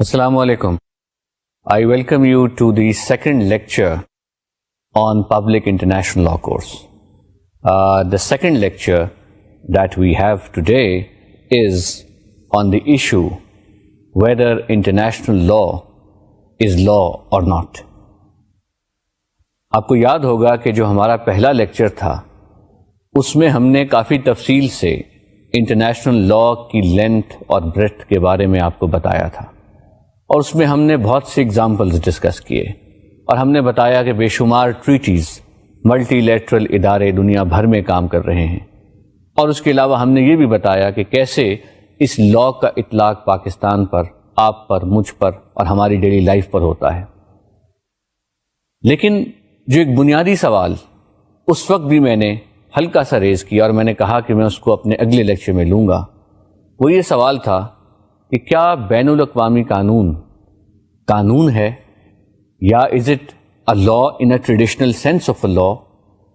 Assalamu alaikum. I welcome you to the second lecture on Public International Law course. The second lecture that we have today is on the issue whether international law is law or not. آپ کو یاد ہوگا کہ جو ہمارا پہلا lecture تھا اس میں ہم نے کافی تفصیل سے انٹرنیشنل لا کی لینتھ اور بریڈتھ کے بارے میں آپ کو بتایا تھا، اور اس میں ہم نے بہت سی ایگزامپلز ڈسکس کیے، اور ہم نے بتایا کہ بے شمار ٹریٹیز، ملٹی لیٹرل ادارے دنیا بھر میں کام کر رہے ہیں، اور اس کے علاوہ ہم نے یہ بھی بتایا کہ کیسے اس لا کا اطلاق پاکستان پر، آپ پر، مجھ پر اور ہماری ڈیلی لائف پر ہوتا ہے۔ لیکن جو ایک بنیادی سوال اس وقت بھی میں نے ہلکا سا ریز کیا اور میں نے کہا کہ میں اس کو اپنے اگلے لیکچر میں لوں گا، وہ یہ سوال تھا کہ کیا بین الاقوامی قانون ہے، یا is it a law in a traditional sense of a law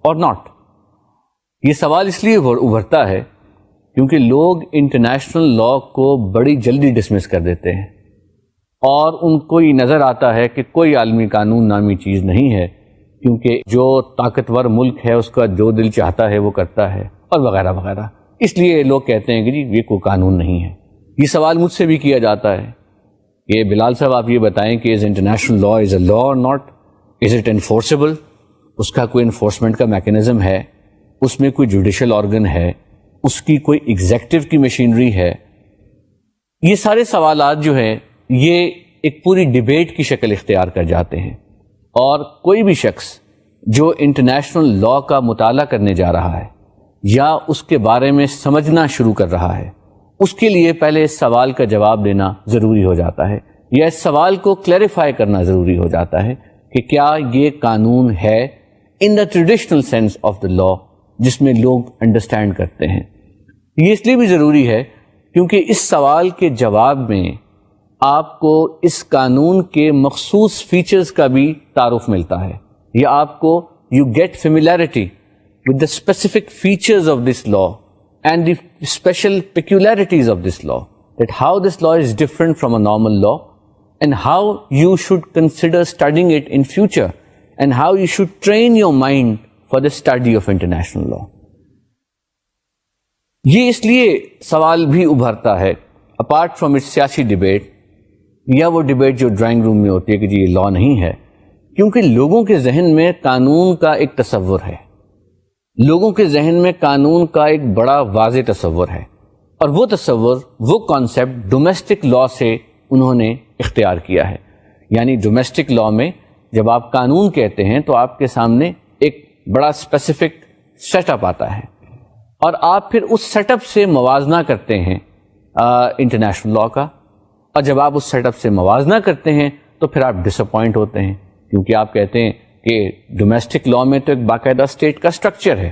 اور ناٹ؟ یہ سوال اس لیے ابھرتا ہے کیونکہ لوگ انٹرنیشنل لا کو بڑی جلدی ڈسمس کر دیتے ہیں، اور ان کو یہ نظر آتا ہے کہ کوئی عالمی قانون نامی چیز نہیں ہے، کیونکہ جو طاقتور ملک ہے اس کا جو دل چاہتا ہے وہ کرتا ہے، اور وغیرہ وغیرہ۔ اس لیے لوگ کہتے ہیں کہ جی یہ کوئی قانون نہیں ہے۔ یہ سوال مجھ سے بھی کیا جاتا ہے کہ بلال صاحب آپ یہ بتائیں کہ is international law is a law اور ناٹ؟ Is it انفورسیبل؟ اس کا کوئی انفورسمنٹ کا میکینزم ہے؟ اس میں کوئی جوڈیشل آرگن ہے؟ اس کی کوئی ایگزیکٹو کی مشینری ہے؟ یہ سارے سوالات جو ہیں یہ ایک پوری ڈیبیٹ کی شکل اختیار کر جاتے ہیں، اور کوئی بھی شخص جو انٹرنیشنل لا کا مطالعہ کرنے جا رہا ہے یا اس کے بارے میں سمجھنا شروع کر رہا ہے، اس کے لیے پہلے اس سوال کا جواب دینا ضروری ہو جاتا ہے، یا اس سوال کو کلیریفائی کرنا ضروری ہو جاتا ہے کہ کیا یہ قانون ہے in the traditional sense of the law, جس میں لوگ انڈرسٹینڈ کرتے ہیں۔ یہ اس لیے بھی ضروری ہے کیونکہ اس سوال کے جواب میں آپ کو اس قانون کے مخصوص فیچرز کا بھی تعارف ملتا ہے، یا آپ کو you get familiarity with the specific features of this law and the special peculiarities of this law, that how this law is different from a normal law, and how you should consider studying it in future, and how you should train your mind for the study of international law. یہ اس لیے سوال بھی ابھرتا ہے apart from it سیاسی debate, یا وہ ڈیبیٹ جو ڈرائنگ روم میں ہوتی ہے کہ جی یہ لا نہیں ہے، کیونکہ لوگوں کے ذہن میں قانون کا ایک تصور ہے، لوگوں کے ذہن میں قانون کا ایک بڑا واضح تصور ہے، اور وہ تصور، وہ کانسیپٹ ڈومیسٹک لا سے انہوں نے اختیار کیا ہے۔ یعنی ڈومیسٹک لا میں جب آپ قانون کہتے ہیں تو آپ کے سامنے ایک بڑا اسپیسیفک سیٹ اپ آتا ہے، اور آپ پھر اس سیٹ اپ سے موازنہ کرتے ہیں انٹرنیشنل لا کا، اور جب آپ اس سیٹ اپ سے موازنہ کرتے ہیں تو پھر آپ ڈس اپوائنٹ ہوتے ہیں، کیونکہ آپ کہتے ہیں کہ ڈومیسٹک لا میں تو ایک باقاعدہ اسٹیٹ کا اسٹرکچر ہے،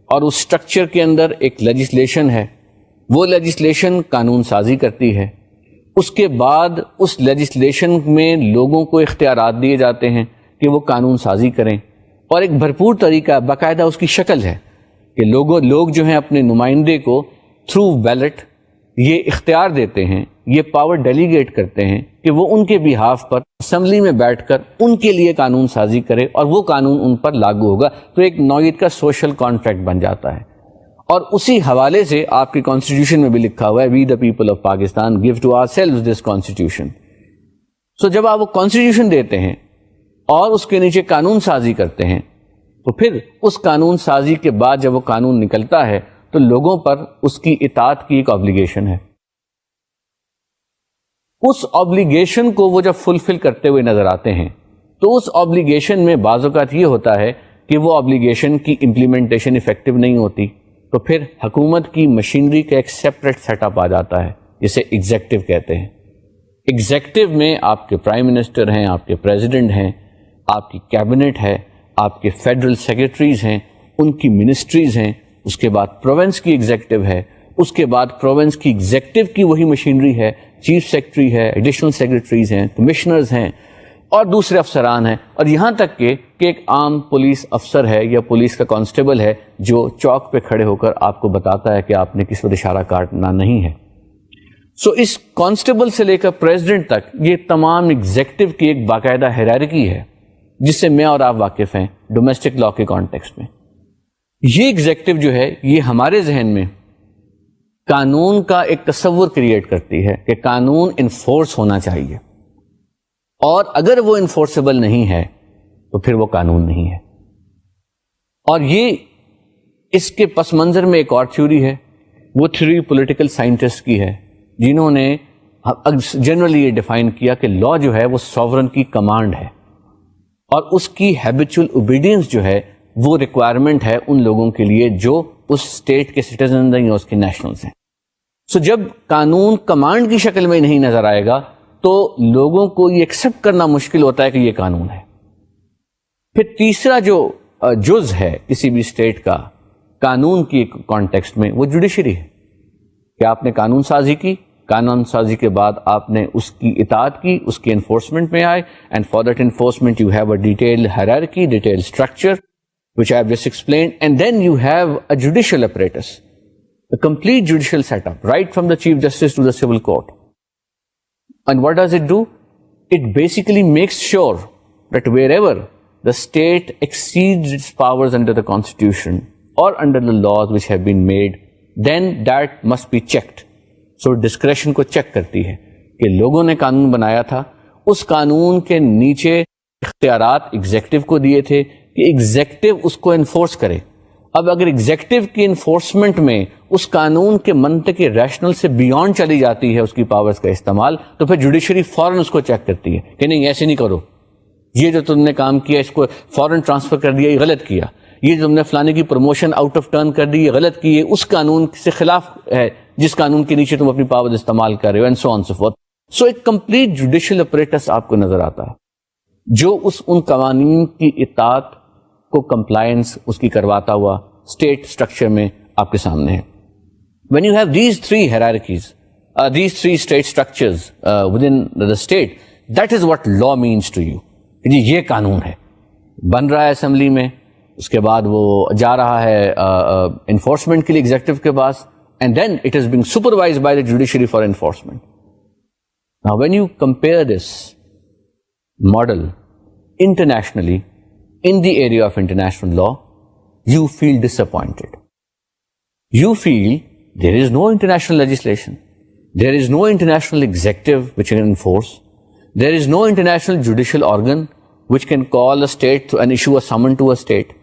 اور اس اسٹرکچر کے اندر ایک لیجسلیشن ہے، وہ لیجسلیشن قانون سازی کرتی ہے، اس کے بعد اس لیجسلیشن میں لوگوں کو اختیارات دیے جاتے ہیں کہ وہ قانون سازی کریں، اور ایک بھرپور طریقہ، باقاعدہ اس کی شکل ہے کہ لوگ جو ہیں اپنے نمائندے کو تھرو بیلٹ یہ اختیار دیتے ہیں، یہ پاور ڈیلیگیٹ کرتے ہیں کہ وہ ان کے بیہاف پر اسمبلی میں بیٹھ کر ان کے لیے قانون سازی کرے، اور وہ قانون ان پر لاگو ہوگا، تو ایک نوعیت کا سوشل کانٹریکٹ بن جاتا ہے۔ اور اسی حوالے سے آپ کی کانسٹیٹیوشن میں بھی لکھا ہوا ہے، we the people of Pakistan gave to ourselves this constitution. سو جب آپ وہ کانسٹیٹیوشن دیتے ہیں اور اس کے نیچے قانون سازی کرتے ہیں، تو پھر اس قانون سازی کے بعد جب وہ قانون نکلتا ہے تو لوگوں پر اس کی اطاعت کی ایک آبلیگیشن ہے۔ اس آبلیگیشن کو وہ جب فلفل کرتے ہوئے نظر آتے ہیں تو اس آبلیگیشن میں بعض اوقات یہ ہوتا ہے کہ وہ آبلیگیشن کی امپلیمنٹیشن افیکٹو نہیں ہوتی، تو پھر حکومت کی مشینری کا ایک سیپریٹ سیٹ اپ آ جاتا ہے جسے ایگزیکٹو کہتے ہیں۔ ایگزیکٹو میں آپ کے پرائم منسٹر ہیں، آپ کے پریزیڈنٹ ہیں، آپ کی کیبنٹ ہے، آپ کے فیڈرل سیکرٹریز ہیں، ان کی منسٹریز ہیں، اس کے بعد پروونس کی ایگزیکٹو ہے، اس کے بعد پروونس کی ایگزیکٹو کی وہی مشینری ہے، چیف سیکرٹری ہے، ایڈیشنل سیکرٹریز ہیں، کمشنرز ہیں، اور دوسرے افسران ہیں، اور یہاں تک کہ ایک عام پولیس افسر ہے یا پولیس کا کانسٹیبل ہے جو چوک پہ کھڑے ہو کر آپ کو بتاتا ہے کہ آپ نے کس وقت اشارہ کاٹنا نہیں ہے۔ سو اس کانسٹیبل سے لے کر پریزیڈنٹ تک یہ تمام ایگزیکٹو کی ایک باقاعدہ ہیرارکی ہے جس سے میں اور آپ واقف ہیں ڈومیسٹک لا کے کانٹیکسٹ میں. یہ ایگزیکٹو جو ہے یہ ہمارے ذہن میں قانون کا ایک تصور کریٹ کرتی ہے کہ قانون انفورس ہونا چاہیے، اور اگر وہ انفورسیبل نہیں ہے تو پھر وہ قانون نہیں ہے. اور یہ اس کے پس منظر میں ایک اور تھیوری ہے، وہ تھیوری پولیٹیکل سائنٹسٹ کی ہے جنہوں نے جنرلی یہ ڈیفائن کیا کہ لا جو ہے وہ سوورن کی کمانڈ ہے، اور اس کی ہیبیچول اوبیڈینس جو ہے وہ ریکوائرمنٹ ہے ان لوگوں کے لیے جو اس اسٹیٹ کے سٹیزن ہیں یا اس کے نیشنلز ہیں. سو جب قانون کمانڈ کی شکل میں نہیں نظر آئے گا تو لوگوں کو یہ ایکسیپٹ کرنا مشکل ہوتا ہے کہ یہ قانون ہے. پھر تیسرا جو جز ہے کسی بھی اسٹیٹ کا قانون کی کانٹیکسٹ میں وہ جوڈیشری ہے کہ آپ نے قانون سازی کی، قانون سازی کے بعد آپ نے اس کی اطاعت کی، اس کی انفورسمنٹ میں آئے، and for that enforcement you have a detailed hierarchy, detailed structure which I have just explained, and then you have a judicial apparatus, a complete judicial setup, right from the Chief Justice to the civil court. And what does it do? It basically makes sure that wherever the state exceeds its powers under the Constitution or under the laws which have been made, then that must be checked. So discretion کو check کرتی ہے کہ لوگوں نے قانون بنایا تھا، اس قانون کے نیچے اختیارات ایگزیکٹو کو دیے تھے کہ ایگزیکٹو اس کو انفورس کرے. اب اگر ایگزیکٹو کی انفورسمنٹ میں اس قانون کے منطق ریشنل سے بیونڈ چلی جاتی ہے اس کی پاورز کا استعمال، تو پھر جوڈیشری فوراً اس کو چیک کرتی ہے کہ نہیں ایسے نہیں کرو، یہ جو تم نے کام کیا اس کو فوراً ٹرانسفر کر دیا، یہ غلط کیا، یہ جو تم نے فلانے کی پروموشن آؤٹ آف ٹرن کر دی یہ غلط کی، یہ اس قانون سے خلاف ہے جس قانون کے نیچے تم اپنی پاورز استعمال کر رہے ہو، and so on so forth. سو ایک کمپلیٹ جوڈیشل اپریٹس آپ کو نظر آتا ہے جو ان قوانین کی اطاعت کو کمپلائنس اس کی کرواتا ہوا اسٹیٹ اسٹرکچر میں آپ کے سامنے ہے. When you have these three hierarchies, these three state structures within the state, that is what law means to you. جی یہ قانون ہے، بن رہا ہے اسمبلی میں، اس کے بعد وہ جا رہا ہے انفورسمنٹ کے لیے ایگزیکٹو کے پاس، and then it is being supervised by the judiciary for enforcement. Now when you compare this model internationally, in the area of international law, you feel disappointed. You feel there is no international legislation. There is no international executive which can enforce. There is no international judicial organ which can call a state and issue a summon to a state.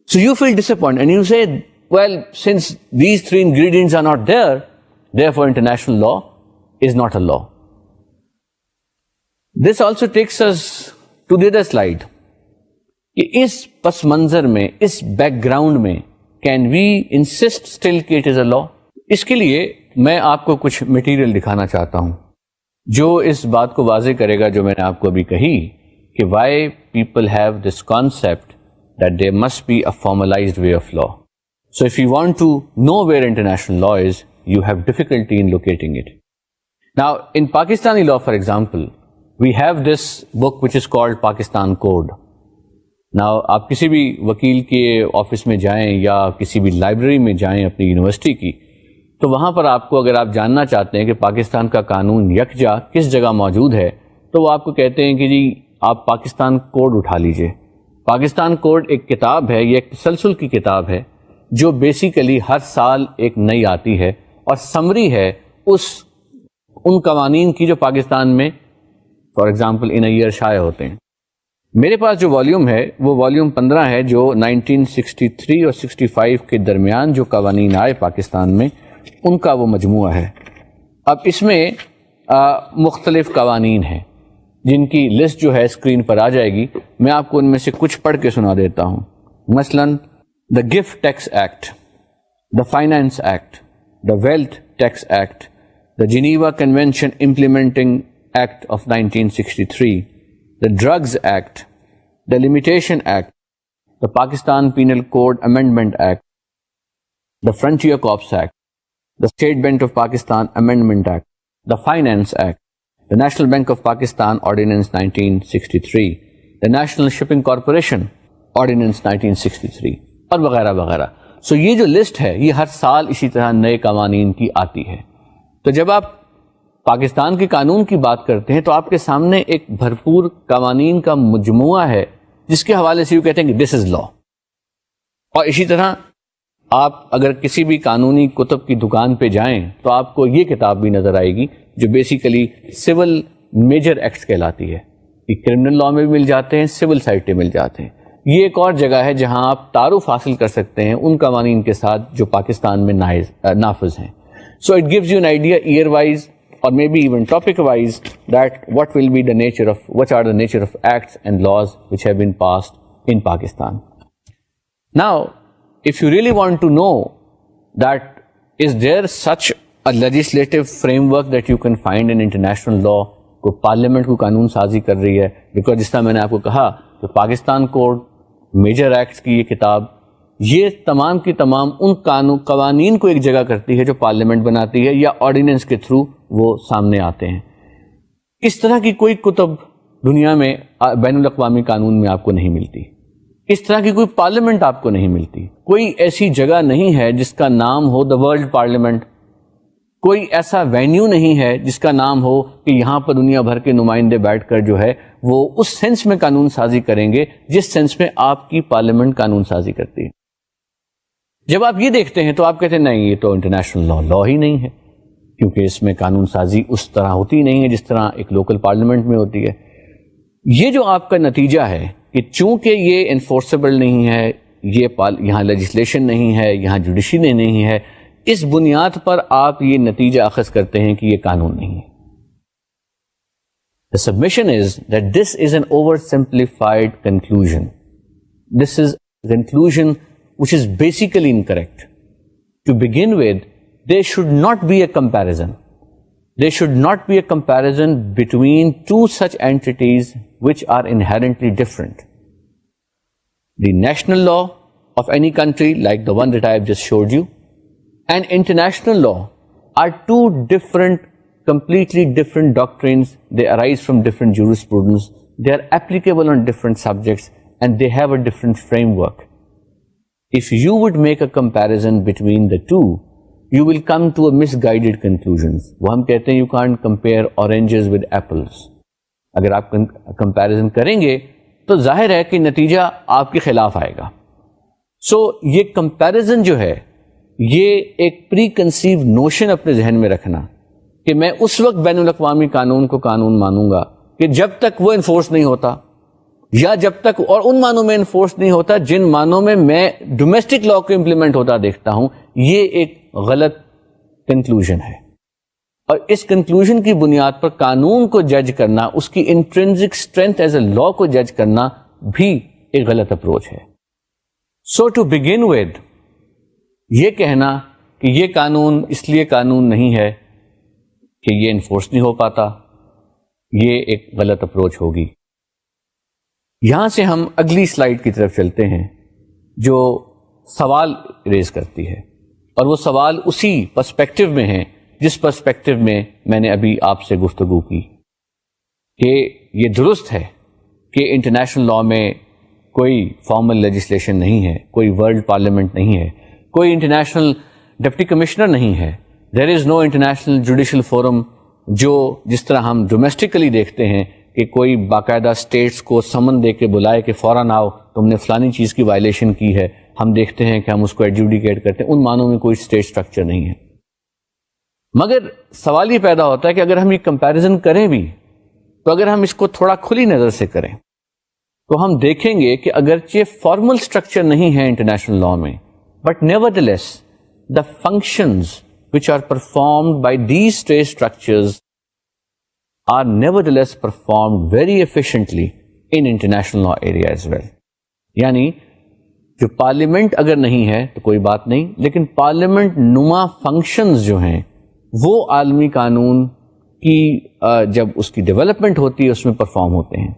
So you feel disappointed and you say, well, since these three ingredients are not there, therefore international law is not a law. This also takes us to the other slide. کہ اس پس منظر میں، اس back ground میں can we insist still کہ it is اے لا؟ اس کے لیے میں آپ کو کچھ مٹیریل دکھانا چاہتا ہوں جو اس بات کو واضح کرے گا جو میں نے آپ کو ابھی کہی کہ why people have this concept that there must be a formalised way of law. So if you want to know where international law is, you have difficulty in locating it. Now in Pakistani law for example we have this book which is called Pakistan code. Now, آپ کسی بھی وکیل کے office میں جائیں یا کسی بھی لائبریری میں جائیں اپنی یونیورسٹی کی، تو وہاں پر آپ کو اگر آپ جاننا چاہتے ہیں کہ پاکستان کا قانون یکجا کس جگہ موجود ہے تو وہ آپ کو کہتے ہیں کہ جی آپ پاکستان کوڈ اٹھا لیجئے. پاکستان کوڈ ایک کتاب ہے، یہ ایک تسلسل کی کتاب ہے جو بیسیکلی ہر سال ایک نئی آتی ہے اور سمری ہے ان قوانین کی جو پاکستان میں for example in a year شائع ہوتے ہیں. میرے پاس جو والیوم ہے وہ والیوم 15 ہے جو 1963 اور 65 کے درمیان جو قوانین آئے پاکستان میں ان کا وہ مجموعہ ہے. اب اس میں مختلف قوانین ہیں جن کی لسٹ جو ہے اسکرین پر آ جائے گی. میں آپ کو ان میں سے کچھ پڑھ کے سنا دیتا ہوں. مثلاً the gift tax act, the finance act, the wealth tax act, the Geneva convention implementing act of 1963، the Drugs Act, the Limitation Act, the Pakistan Penal Code Amendment Act, the Frontier Corps Act, the State Bank of Pakistan Amendment Act, the Finance Act, the National Bank of Pakistan Ordinance 1963, the National Shipping Corporation Ordinance 1963 اور وغیرہ وغیرہ. سو یہ جو list ہے یہ ہر سال اسی طرح نئے قوانین کی آتی ہے. تو جب آپ پاکستان کے قانون کی بات کرتے ہیں تو آپ کے سامنے ایک بھرپور قوانین کا مجموعہ ہے جس کے حوالے سے یہ کہتے ہیں کہ دس از لا. اور اسی طرح آپ اگر کسی بھی قانونی کتب کی دکان پہ جائیں تو آپ کو یہ کتاب بھی نظر آئے گی جو بیسیکلی سول میجر ایکٹس کہلاتی ہے. یہ کرمنل لا میں بھی مل جاتے ہیں, سول سائڈ پہ مل جاتے ہیں. یہ ایک اور جگہ ہے جہاں آپ تعارف حاصل کر سکتے ہیں ان قوانین کے ساتھ جو پاکستان میں نافذ ہیں. So it gives you an idea year wise or maybe even topic wise that what are the nature of acts and laws which have been passed in Pakistan. Now, if you really want to know that is there such a legislative framework that you can find in international law, کو parliament کو قانون سازی کر رہی ہے, because جس طرح میں نے آپ کو کہا کہ پاکستان کوڈ, میجر ایکٹس کی یہ کتاب, یہ تمام کی تمام ان قوانین کو ایک جگہ کرتی ہے جو پارلیمنٹ بناتی ہے یا آرڈیننس کے تھرو وہ سامنے آتے ہیں. اس طرح کی کوئی کتب دنیا میں بین الاقوامی قانون میں آپ کو نہیں ملتی. اس طرح کی کوئی پارلیمنٹ آپ کو نہیں ملتی. کوئی ایسی جگہ نہیں ہے جس کا نام ہو دا ورلڈ پارلیمنٹ. کوئی ایسا وینیو نہیں ہے جس کا نام ہو کہ یہاں پر دنیا بھر کے نمائندے بیٹھ کر جو ہے وہ اس سینس میں قانون سازی کریں گے جس سینس میں آپ کی پارلیمنٹ قانون سازی کرتی ہے. جب آپ یہ دیکھتے ہیں تو آپ کہتے ہیں نہیں, یہ تو انٹرنیشنل لا ہی نہیں ہے, کیونکہ اس میں قانون سازی اس طرح ہوتی نہیں ہے جس طرح ایک لوکل پارلیمنٹ میں ہوتی ہے. یہ جو آپ کا نتیجہ ہے کہ چونکہ یہ انفورسیبل نہیں ہے, یہ یہاں لیجسلیشن نہیں ہے, یہاں جوڈیشری نہیں ہے, اس بنیاد پر آپ یہ نتیجہ اخذ کرتے ہیں کہ یہ قانون نہیں ہے. The submission is that this is an oversimplified conclusion. This is a conclusion which is basically incorrect. To begin with, there should not be a comparison. There should not be a comparison between two such entities which are inherently different. The national law of any country, like the one that I have just showed you, and international law are two different, completely different doctrines. They arise from different jurisprudence. They are applicable on different subjects and they have a different framework. If you would make a comparison between the two, you will come to a misguided conclusions. وہ ہم کہتے ہیں you can't compare oranges with apples. اگر آپ comparison کریں گے تو ظاہر ہے کہ نتیجہ آپ کے خلاف آئے گا. سو یہ comparison جو ہے یہ ایک پری کنسیو نوشن اپنے ذہن میں رکھنا کہ میں اس وقت بین الاقوامی قانون کو قانون مانوں گا کہ جب تک وہ انفورس نہیں ہوتا, یا جب تک اور ان معنوں میں انفورس نہیں ہوتا جن معنوں میں میں ڈومیسٹک لا کو امپلیمنٹ ہوتا دیکھتا ہوں. یہ ایک غلط کنکلوژن ہے, اور اس کنکلوژن کی بنیاد پر قانون کو جج کرنا, اس کی انٹرنزک اسٹرینتھ ایز اے لا کو جج کرنا بھی ایک غلط اپروچ ہے. سو ٹو بگن ود, یہ کہنا کہ یہ قانون اس لیے قانون نہیں ہے کہ یہ انفورس نہیں ہو پاتا, یہ ایک غلط اپروچ ہوگی. یہاں سے ہم اگلی سلائیڈ کی طرف چلتے ہیں جو سوال ریز کرتی ہے, اور وہ سوال اسی پرسپیکٹو میں ہے جس پرسپیکٹو میں میں نے ابھی آپ سے گفتگو کی کہ یہ درست ہے کہ انٹرنیشنل لا میں کوئی فارمل لیجسلیشن نہیں ہے, کوئی ورلڈ پارلیمنٹ نہیں ہے, کوئی انٹرنیشنل ڈپٹی کمشنر نہیں ہے, دیر از نو انٹرنیشنل جوڈیشل فورم, جو جس طرح ہم ڈومیسٹکلی دیکھتے ہیں کہ کوئی باقاعدہ اسٹیٹس کو سمن دے کے بلائے کہ فوراً آؤ تم نے فلانی چیز کی وائلیشن کی ہے, ہم دیکھتے ہیں کہ ہم اس کو ایڈجوڈیکیٹ کرتے ہیں. ان معنوں میں کوئی اسٹیٹ اسٹرکچر نہیں ہے. مگر سوال یہ پیدا ہوتا ہے کہ اگر ہم یہ کمپیریزن کریں بھی تو اگر ہم اس کو تھوڑا کھلی نظر سے کریں تو ہم دیکھیں گے کہ اگرچہ فارمل اسٹرکچر نہیں ہے انٹرنیشنل لا میں, but nevertheless the functions which are performed by these state structures are nevertheless performed very efficiently in international law area as well. یعنی جو پارلیمنٹ اگر نہیں ہے تو کوئی بات نہیں, لیکن پارلیمنٹ نما فنکشنز جو ہیں وہ عالمی قانون کی جب اس کی ڈیولپمنٹ ہوتی ہے اس میں پرفارم ہوتے ہیں.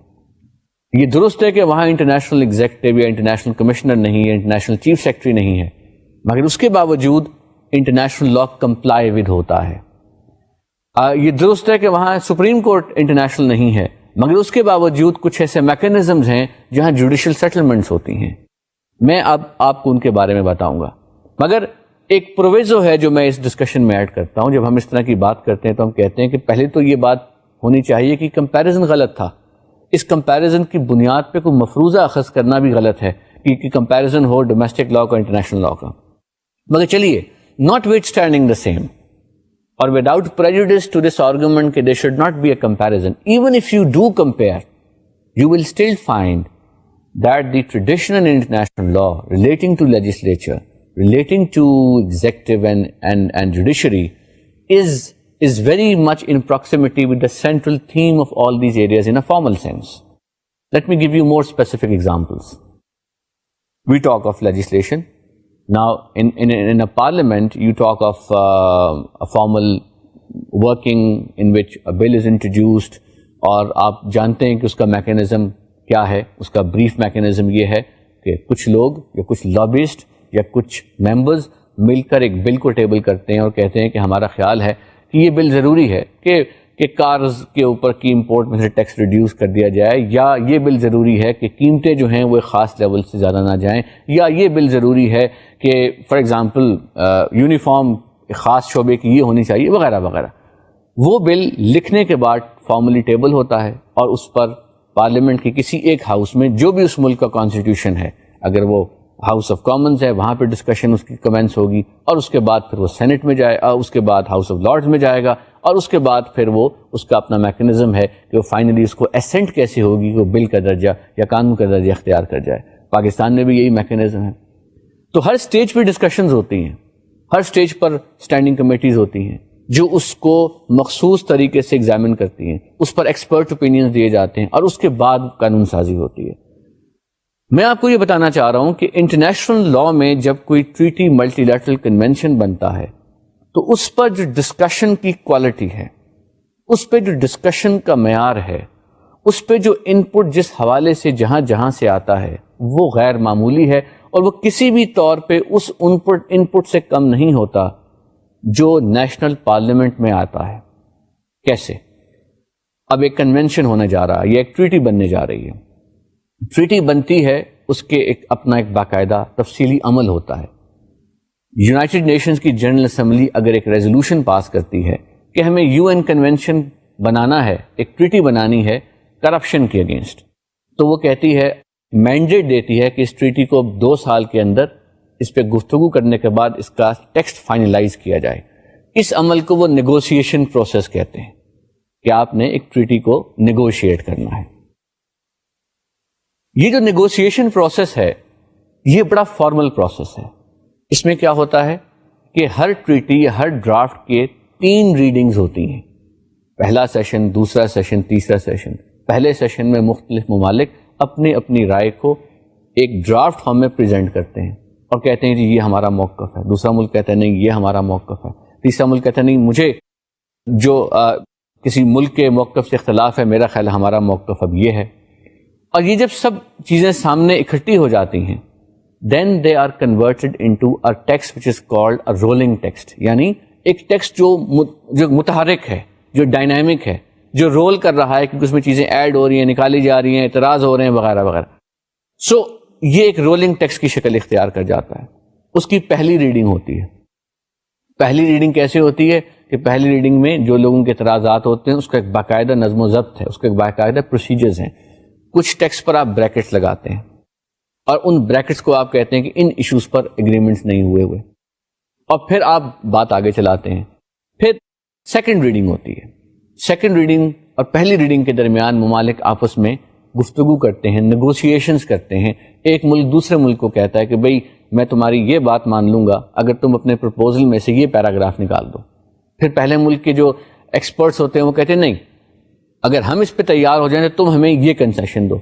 یہ درست ہے کہ وہاں انٹرنیشنل ایگزیکٹو یا انٹرنیشنل کمشنر نہیں ہے, انٹرنیشنل چیف سیکرٹری نہیں ہے, مگر اس کے باوجود انٹرنیشنل لا کمپلائی ود ہوتا ہے. یہ درست ہے کہ وہاں سپریم کورٹ انٹرنیشنل نہیں ہے, مگر اس کے باوجود کچھ ایسے میکینزمز ہیں جہاں جوڈیشل سیٹلمنٹس ہوتی ہیں. میں اب آپ کو ان کے بارے میں بتاؤں گا, مگر ایک پروویزو ہے جو میں اس ڈسکشن میں ایڈ کرتا ہوں. جب ہم اس طرح کی بات کرتے ہیں تو ہم کہتے ہیں کہ پہلے تو یہ بات ہونی چاہیے کہ کمپیریزن غلط تھا. اس کمپیریزن کی بنیاد پہ کوئی مفروضہ اخذ کرنا بھی غلط ہے کہ کمپیریزن ہو ڈومیسٹک لا کا انٹرنیشنل لا کا. مگر چلیے, notwithstanding the same اور without prejudice to this argument کہ there should not be a comparison, even if you do compare, you will still find that the traditional international law relating to legislature, relating to executive and judiciary is very much in proximity with the central theme of all these areas in a formal sense. Let me give you more specific examples. We talk of legislation. Now, in a parliament, you talk of a formal working in which a bill is introduced, اور آپ جانتے ہیں کہ اس کا mechanism کیا ہے. اس کا brief mechanism یہ ہے کہ کچھ لوگ یا کچھ لابسٹ یا کچھ ممبرز مل کر ایک بل کو ٹیبل کرتے ہیں اور کہتے ہیں کہ ہمارا خیال ہے کہ یہ بل ضروری ہے کہ کارز کے اوپر کی امپورٹ میں سے ٹیکس ریڈیوس کر دیا جائے, یا یہ بل ضروری ہے کہ قیمتیں جو ہیں وہ ایک خاص لیول سے زیادہ نہ جائیں, یا یہ بل ضروری ہے کہ فار ایگزامپل یونیفارم خاص شعبے کی یہ ہونی چاہیے وغیرہ وغیرہ. وہ بل لکھنے کے بعد فارملی ٹیبل ہوتا ہے اور اس پر پارلیمنٹ کے کسی ایک ہاؤس میں, جو بھی اس ملک کا کانسٹیٹیوشن ہے, اگر وہ ہاؤس آف کامنز ہے وہاں پہ ڈسکشن اس کی کمنس ہوگی, اور اس کے بعد پھر وہ سینٹ میں جائے, اس کے بعد ہاؤس آف لارڈز میں جائے گا, اور اس کے بعد پھر وہ اس کا اپنا میکینزم ہے کہ وہ فائنلی اس کو اسینٹ کیسے ہوگی کہ وہ بل کا درجہ یا قانون کا درجہ اختیار کر جائے. پاکستان میں بھی یہی میکینزم ہے. تو ہر سٹیج پہ ڈسکشنز ہوتی ہیں, ہر سٹیج پر اسٹینڈنگ کمیٹیز ہوتی ہیں جو اس کو مخصوص طریقے سے ایگزامن کرتی ہیں, اس پر ایکسپرٹ اوپینینز دیے جاتے ہیں, اور اس کے بعد قانون سازی ہوتی ہے. میں آپ کو یہ بتانا چاہ رہا ہوں کہ انٹرنیشنل لا میں جب کوئی ٹریٹی ملٹی لیٹرل کنونشن بنتا ہے تو اس پر جو ڈسکشن کی کوالٹی ہے, اس پہ جو ڈسکشن کا معیار ہے, اس پہ جو ان پٹ جس حوالے سے جہاں سے آتا ہے وہ غیر معمولی ہے, اور وہ کسی بھی طور پہ اس ان پٹ سے کم نہیں ہوتا جو نیشنل پارلیمنٹ میں آتا ہے. کیسے؟ اب ایک کنونشن ہونے جا رہا ہے یا ایک ٹریٹی بننے جا رہی ہے. ٹریٹی بنتی ہے, اس کے اپنا ایک باقاعدہ تفصیلی عمل ہوتا ہے. یونائٹڈ نیشنز کی جنرل اسمبلی اگر ایک ریزولوشن پاس کرتی ہے کہ ہمیں یو این کنونشن بنانا ہے, ایک ٹریٹی بنانی ہے کرپشن کے اگینسٹ, تو وہ کہتی ہے, مینڈیٹ دیتی ہے کہ اس ٹریٹی کو 2 سال کے اندر اس پہ گفتگو کرنے کے بعد اس کا ٹیکسٹ فائنلائز کیا جائے. اس عمل کو وہ نیگوشیشن پروسیس کہتے ہیں کہ آپ نے ایک ٹریٹی کو نیگوشیٹ کرنا ہے. یہ جو نیگوشیشن پروسیس ہے یہ بڑا فارمل پروسیس ہے. اس میں کیا ہوتا ہے کہ ہر ٹریٹی یا ہر ڈرافٹ کے 3 ریڈنگز ہوتی ہیں. پہلا سیشن, دوسرا سیشن, تیسرا سیشن. پہلے سیشن میں مختلف ممالک اپنی رائے کو ایک ڈرافٹ فارم میں پریزنٹ کرتے ہیں اور کہتے ہیں جی یہ ہمارا موقف ہے. دوسرا ملک کہتا ہے نہیں یہ ہمارا موقف ہے. تیسرا ملک کہتا ہے نہیں مجھے جو کسی ملک کے موقف سے اختلاف ہے, میرا خیال ہمارا موقف اب یہ ہے. اور یہ جب سب چیزیں سامنے اکٹھی ہو جاتی ہیں, then they are converted into a text which is called a rolling text, یعنی ایک ٹیکسٹ جو متحرک ہے, جو ڈائنامک ہے, جو رول کر رہا ہے کیونکہ اس میں چیزیں ایڈ ہو رہی ہیں, نکالی جا رہی ہیں, اعتراض ہو رہے ہیں وغیرہ وغیرہ. سو یہ ایک رولنگ ٹیکسٹ کی شکل اختیار کر جاتا ہے. اس کی پہلی ریڈنگ ہوتی ہے. پہلی ریڈنگ کیسے ہوتی ہے کہ پہلی ریڈنگ میں جو لوگوں کے اعتراضات ہوتے ہیں اس کا ایک باقاعدہ نظم و ضبط ہے, اس کا ایک باقاعدہ پروسیجرز ہیں. کچھ ٹیکسٹ پر آپ بریکٹس لگاتے ہیں اور ان بریکٹس کو آپ کہتے ہیں کہ ان ایشوز پر ایگریمنٹس نہیں ہوئے, اور پھر آپ بات آگے چلاتے ہیں. پھر سیکنڈ ریڈنگ ہوتی ہے. سیکنڈ ریڈنگ اور پہلی ریڈنگ کے درمیان ممالک آپس میں گفتگو کرتے ہیں, نیگوشیشنز کرتے ہیں. ایک ملک دوسرے ملک کو کہتا ہے کہ بھئی میں تمہاری یہ بات مان لوں گا اگر تم اپنے پرپوزل میں سے یہ پیراگراف نکال دو. پھر پہلے ملک کے جو ایکسپرٹس ہوتے ہیں وہ کہتے ہیں نہیں, اگر ہم اس پہ تیار ہو جائیں تو تم ہمیں یہ کنسیشن دو.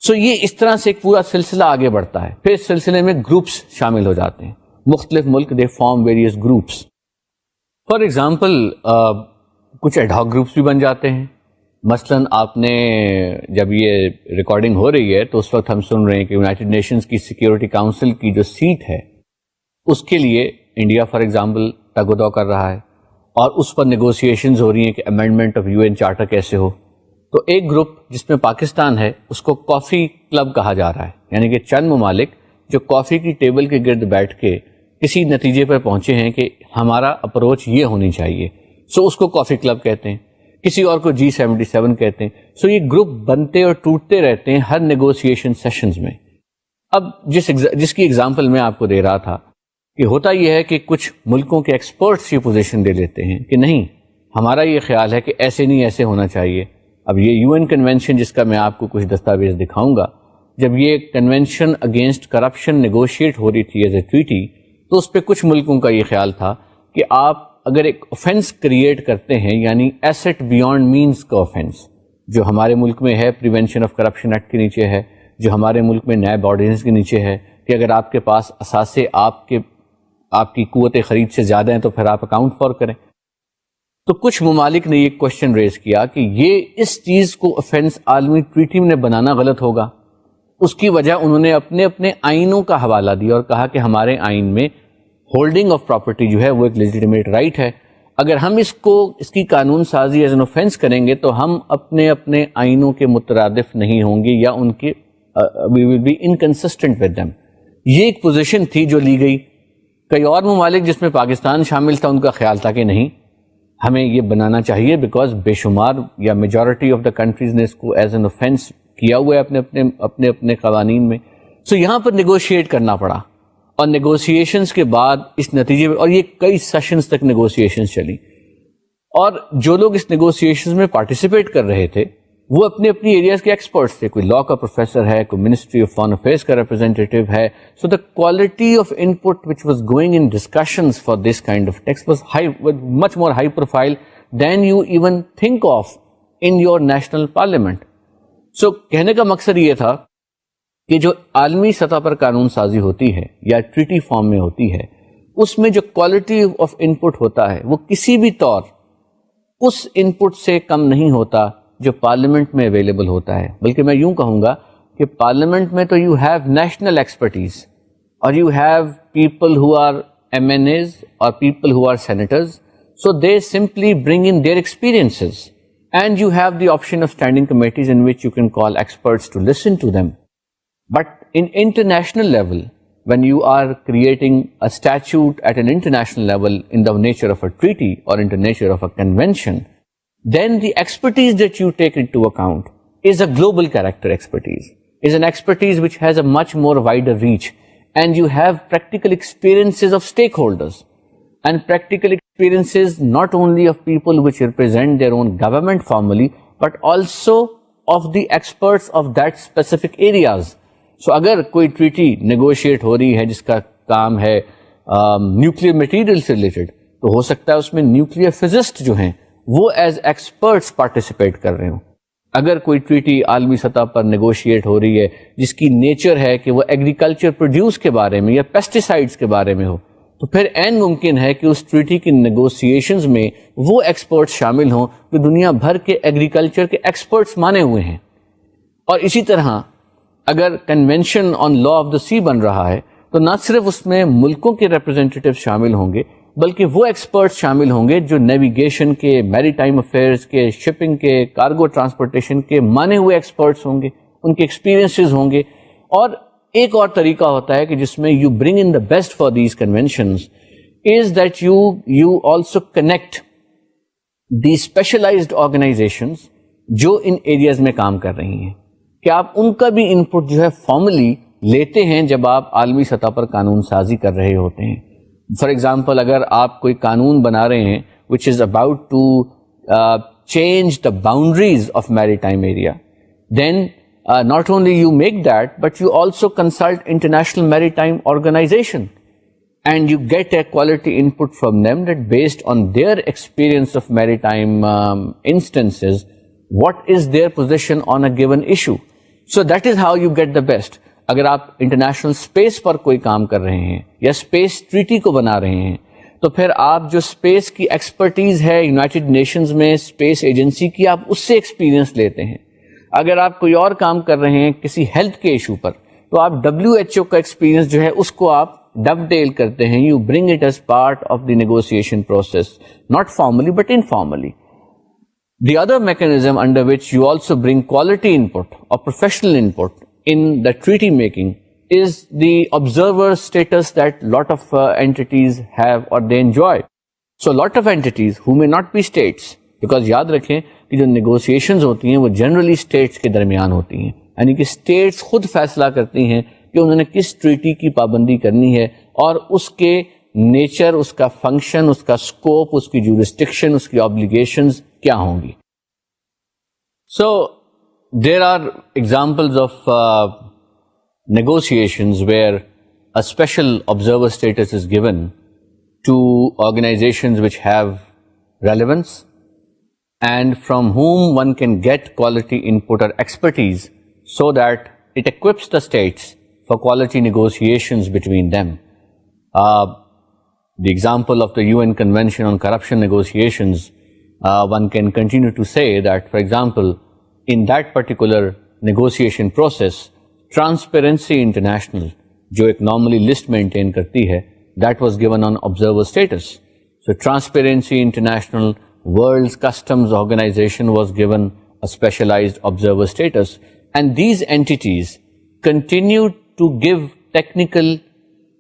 سو یہ اس طرح سے ایک پورا سلسلہ آگے بڑھتا ہے. پھر اس سلسلے میں گروپس شامل ہو جاتے ہیں. مختلف ملک دے form various groups. For example کچھ ایڈ ہاک گروپس بھی بن جاتے ہیں. مثلاً آپ نے جب یہ ریکارڈنگ ہو رہی ہے تو اس وقت ہم سن رہے ہیں کہ یونائٹڈ نیشنز کی سیکیورٹی کاؤنسل کی جو سیٹ ہے اس کے لیے انڈیا فار ایگزامپل تگ و دو کر رہا ہے, اور اس پر نیگوشیشنز ہو رہی ہیں کہ amendment of U N charter کیسے ہو. تو ایک گروپ جس میں پاکستان ہے اس کو کافی کلب کہا جا رہا ہے, یعنی کہ چند ممالک جو کافی کی ٹیبل کے گرد بیٹھ کے کسی نتیجے پر پہنچے ہیں کہ ہمارا اپروچ یہ ہونی چاہیے. سو اس کو کافی کلب کہتے ہیں, کسی اور کو G77 کہتے ہیں. سو یہ گروپ بنتے اور ٹوٹتے رہتے ہیں ہر نیگوسیشن سیشنز میں. اب جس کی اگزامپل میں آپ کو دے رہا تھا کہ ہوتا یہ ہے کہ کچھ ملکوں کے ایکسپرٹس یہ پوزیشن لے لیتے ہیں کہ نہیں, ہمارا یہ خیال ہے کہ ایسے نہیں, ایسے ہونا چاہیے. اب یہ UN کنونشن جس کا میں آپ کو کچھ دستاویز دکھاؤں گا, جب یہ کنونشن اگینسٹ کرپشن نیگوشیٹ ہو رہی تھی ایز اے ٹریٹی, تو اس پہ کچھ ملکوں کا یہ خیال تھا کہ آپ اگر ایک آفینس کریٹ کرتے ہیں, یعنی ایسٹ بیانڈ مینس کا آفینس, جو ہمارے ملک میں ہے پریونشن آف کرپشن ایکٹ کے نیچے ہے, جو ہمارے ملک میں نیب آرڈیننس کے نیچے ہے, کہ اگر آپ کے پاس اثاثے آپ کی قوت خرید سے زیادہ ہیں تو پھر آپ اکاؤنٹ فار کریں. تو کچھ ممالک نے یہ کوشچن ریز کیا کہ یہ اس چیز کو آفینس عالمی ٹریٹی میں بنانا غلط ہوگا. اس کی وجہ انہوں نے اپنے آئینوں کا حوالہ دیا اور کہا کہ ہمارے آئین میں ہولڈنگ آف پراپرٹی جو ہے وہ ایک لیجیٹیمیٹ رائٹ ہے. اگر ہم اس کی قانون سازی ایز این آفینس کریں گے تو ہم اپنے آئینوں کے مترادف نہیں ہوں گے, یا ان کے we will be inconsistent with them. یہ ایک پوزیشن تھی جو لی گئی. کئی اور ممالک جس میں پاکستان شامل تھا, ان کا خیال تھا کہ نہیں, ہمیں یہ بنانا چاہیے بیکاز بے شمار یا میجورٹی آف دا کنٹریز نے اس کو ایز این آفینس کیا ہوا ہے اپنے قوانین میں. سو یہاں پر نیگوشیٹ کرنا پڑا, اور نیگوسیشنز کے بعد اس نتیجے میں, اور یہ کئی سیشنز تک نیگوسیشنز چلی, اور جو لوگ اس نیگوسیشنز میں پارٹیسپیٹ کر رہے تھے وہ اپنے ایریاز کے ایکسپرٹس تھے. کوئی لا کا پروفیسر ہے, کوئی منسٹری آف فارن افیئرس کا ریپرزینٹیٹیو ہے. So the quality of input which was going in discussions for this kind of text was much more high profile than you even think of in your national parliament. سو کہنے کا مقصد یہ تھا کہ جو عالمی سطح پر قانون سازی ہوتی ہے یا ٹریٹی فارم میں ہوتی ہے, اس میں جو کوالٹی آف ان پٹ ہوتا ہے وہ کسی بھی طور اس ان پٹ سے کم نہیں ہوتا جو پارلیمنٹ میں اویلیبل ہوتا ہے. بلکہ میں یوں کہوں گا کہ پارلیمنٹ میں تو یو ہیو نیشنل ایکسپرٹیز, اور you have people who are MNAs اور people who are senators, so they simply bring in their experiences, and you have the option of standing committees in which you can call experts to listen to them. But in international level, when you are creating a statute at an international level in the nature of a treaty or in the nature of a convention, then the expertise that you take into account is a global character expertise, is an expertise which has a much more wider reach, and you have practical experiences of stakeholders, and practical experiences not only of people which represent their own government formally, but also of the experts of that specific areas. سو اگر کوئی treaty negotiate ہو رہی ہے جس کا کام ہے nuclear material سے related, تو ہو سکتا ہے اس میں نیوکلیر فزسٹ جو ہیں وہ ایز ایکسپرٹس پارٹیسپیٹ کر رہے ہوں. اگر کوئی ٹریٹی عالمی سطح پر نیگوشیٹ ہو رہی ہے جس کی نیچر ہے کہ وہ ایگریکلچر پروڈیوس کے بارے میں یا پیسٹیسائڈس کے بارے میں ہو, تو پھر عین ممکن ہے کہ اس ٹریٹی کی نیگوسیشنز میں وہ ایکسپرٹس شامل ہوں جو دنیا بھر کے ایگریکلچر کے ایکسپرٹس مانے ہوئے ہیں. اور اسی طرح اگر convention on law of the سی بن رہا ہے تو نہ صرف اس میں ملکوں کے ریپرزینٹیٹیو شامل ہوں گے, بلکہ وہ ایکسپرٹس شامل ہوں گے جو نیویگیشن کے, میری ٹائم افیئرس کے, شپنگ کے, کارگو ٹرانسپورٹیشن کے مانے ہوئے ایکسپرٹس ہوں گے, ان کے ایکسپیرینسز ہوں گے. اور ایک اور طریقہ ہوتا ہے کہ جس میں you bring in the best for these conventions is that you also connect the specialised organisations جو ان ایریاز میں کام کر رہی ہیں, کہ آپ ان کا بھی ان پٹ جو ہے فارملی لیتے ہیں جب آپ عالمی سطح پر قانون سازی کر رہے ہوتے ہیں. فار ایگزامپل, اگر آپ کوئی قانون بنا رہے ہیں which is about to change the boundaries of maritime area, then not only you make that, but you also consult International Maritime Organization, and you get a quality input from them that based on their experience of maritime instances, what is their position on a given issue. So that is how you get the best. اگر آپ international space پر کوئی کام کر رہے ہیں یا space treaty کو بنا رہے ہیں, تو پھر آپ جو اسپیس کی ایکسپرٹیز ہے یونائٹڈ نیشنز میں اسپیس ایجنسی کی, آپ اس سے ایکسپیرینس لیتے ہیں. اگر آپ کوئی اور کام کر رہے ہیں کسی ہیلتھ کے ایشو پر, تو آپ WHO کا ایکسپیرینس جو ہے اس کو آپ ڈو ٹیل کرتے ہیں. You bring it as part of the negotiation process, not formally but informally. The other mechanism under which you also bring quality input or professional input in the treaty making is the observer status that lot of entities have or they enjoy. So lot of entities who may not be states, because یاد رکھیں کہ جو negotiations ہوتی ہیں وہ generally status کے درمیان ہوتی ہیں، یعنی کہ اسٹیٹس خود فیصلہ کرتی ہیں کہ انہوں نے کس ٹریٹی کی پابندی کرنی ہے اور اس کے نیچر، اس کا فنکشن، اس کا اسکوپ، اس کی جورسڈکشن، اس کی آبلیگیشنز کیا ہوں گی. So there are examples of negotiations where a special observer status is given to organizations which have relevance and from whom one can get quality input or expertise so that it equips the states for quality negotiations between them. The example of the UN Convention on Corruption negotiations, one can continue to say that, for example, in that particular negotiation process, Transparency International جو ایک normally list maintain کرتی ہے that was given an observer status. So Transparency International World Customs Organization was given a specialised observer status and these entities continue to give technical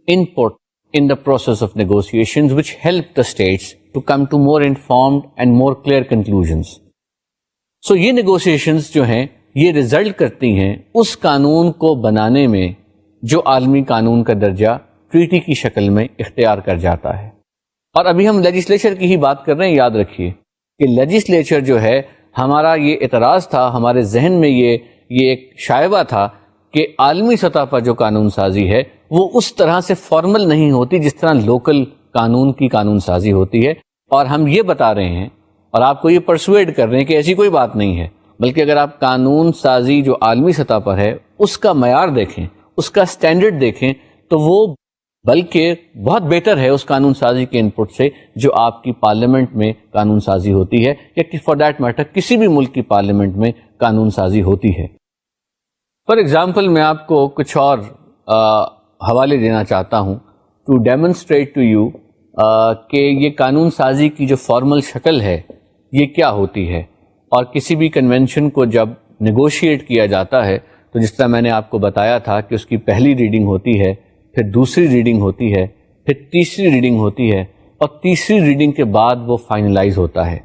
input in the process of negotiations which help the states to come to more informed and more clear conclusions. So یہ negotiations جو ہیں یہ result کرتی ہیں اس قانون کو بنانے میں جو عالمی قانون کا درجہ ٹریٹی کی شکل میں اختیار کر جاتا ہے. اور ابھی ہم لیجسلیچر کی ہی بات کر رہے ہیں. یاد رکھیے کہ لیجسلیچر جو ہے ہمارا یہ اعتراض تھا، ہمارے ذہن میں یہ ایک شائبہ تھا کہ عالمی سطح پر جو قانون سازی ہے وہ اس طرح سے فارمل نہیں ہوتی جس طرح لوکل قانون کی قانون سازی ہوتی ہے. اور ہم یہ بتا رہے ہیں اور آپ کو یہ پرسویڈ کر رہے ہیں کہ ایسی کوئی بات نہیں ہے، بلکہ اگر آپ قانون سازی جو عالمی سطح پر ہے اس کا معیار دیکھیں، اس کا سٹینڈرڈ دیکھیں، تو وہ بلکہ بہت بہتر ہے اس قانون سازی کے انپٹ سے جو آپ کی پارلیمنٹ میں قانون سازی ہوتی ہے یا فار دیٹ میٹر کسی بھی ملک کی پارلیمنٹ میں قانون سازی ہوتی ہے. فار ایگزامپل میں آپ کو کچھ اور حوالے دینا چاہتا ہوں ٹو ڈیمونسٹریٹ ٹو یو کہ یہ قانون سازی کی جو فارمل شکل ہے یہ کیا ہوتی ہے. اور کسی بھی کنونشن کو جب نیگوشیٹ کیا جاتا ہے تو جس طرح میں نے آپ کو بتایا تھا کہ اس کی پہلی ریڈنگ ہوتی ہے، پھر دوسری ریڈنگ ہوتی ہے، پھر تیسری ریڈنگ ہوتی ہے اور تیسری ریڈنگ کے بعد وہ فائنلائز ہوتا ہے.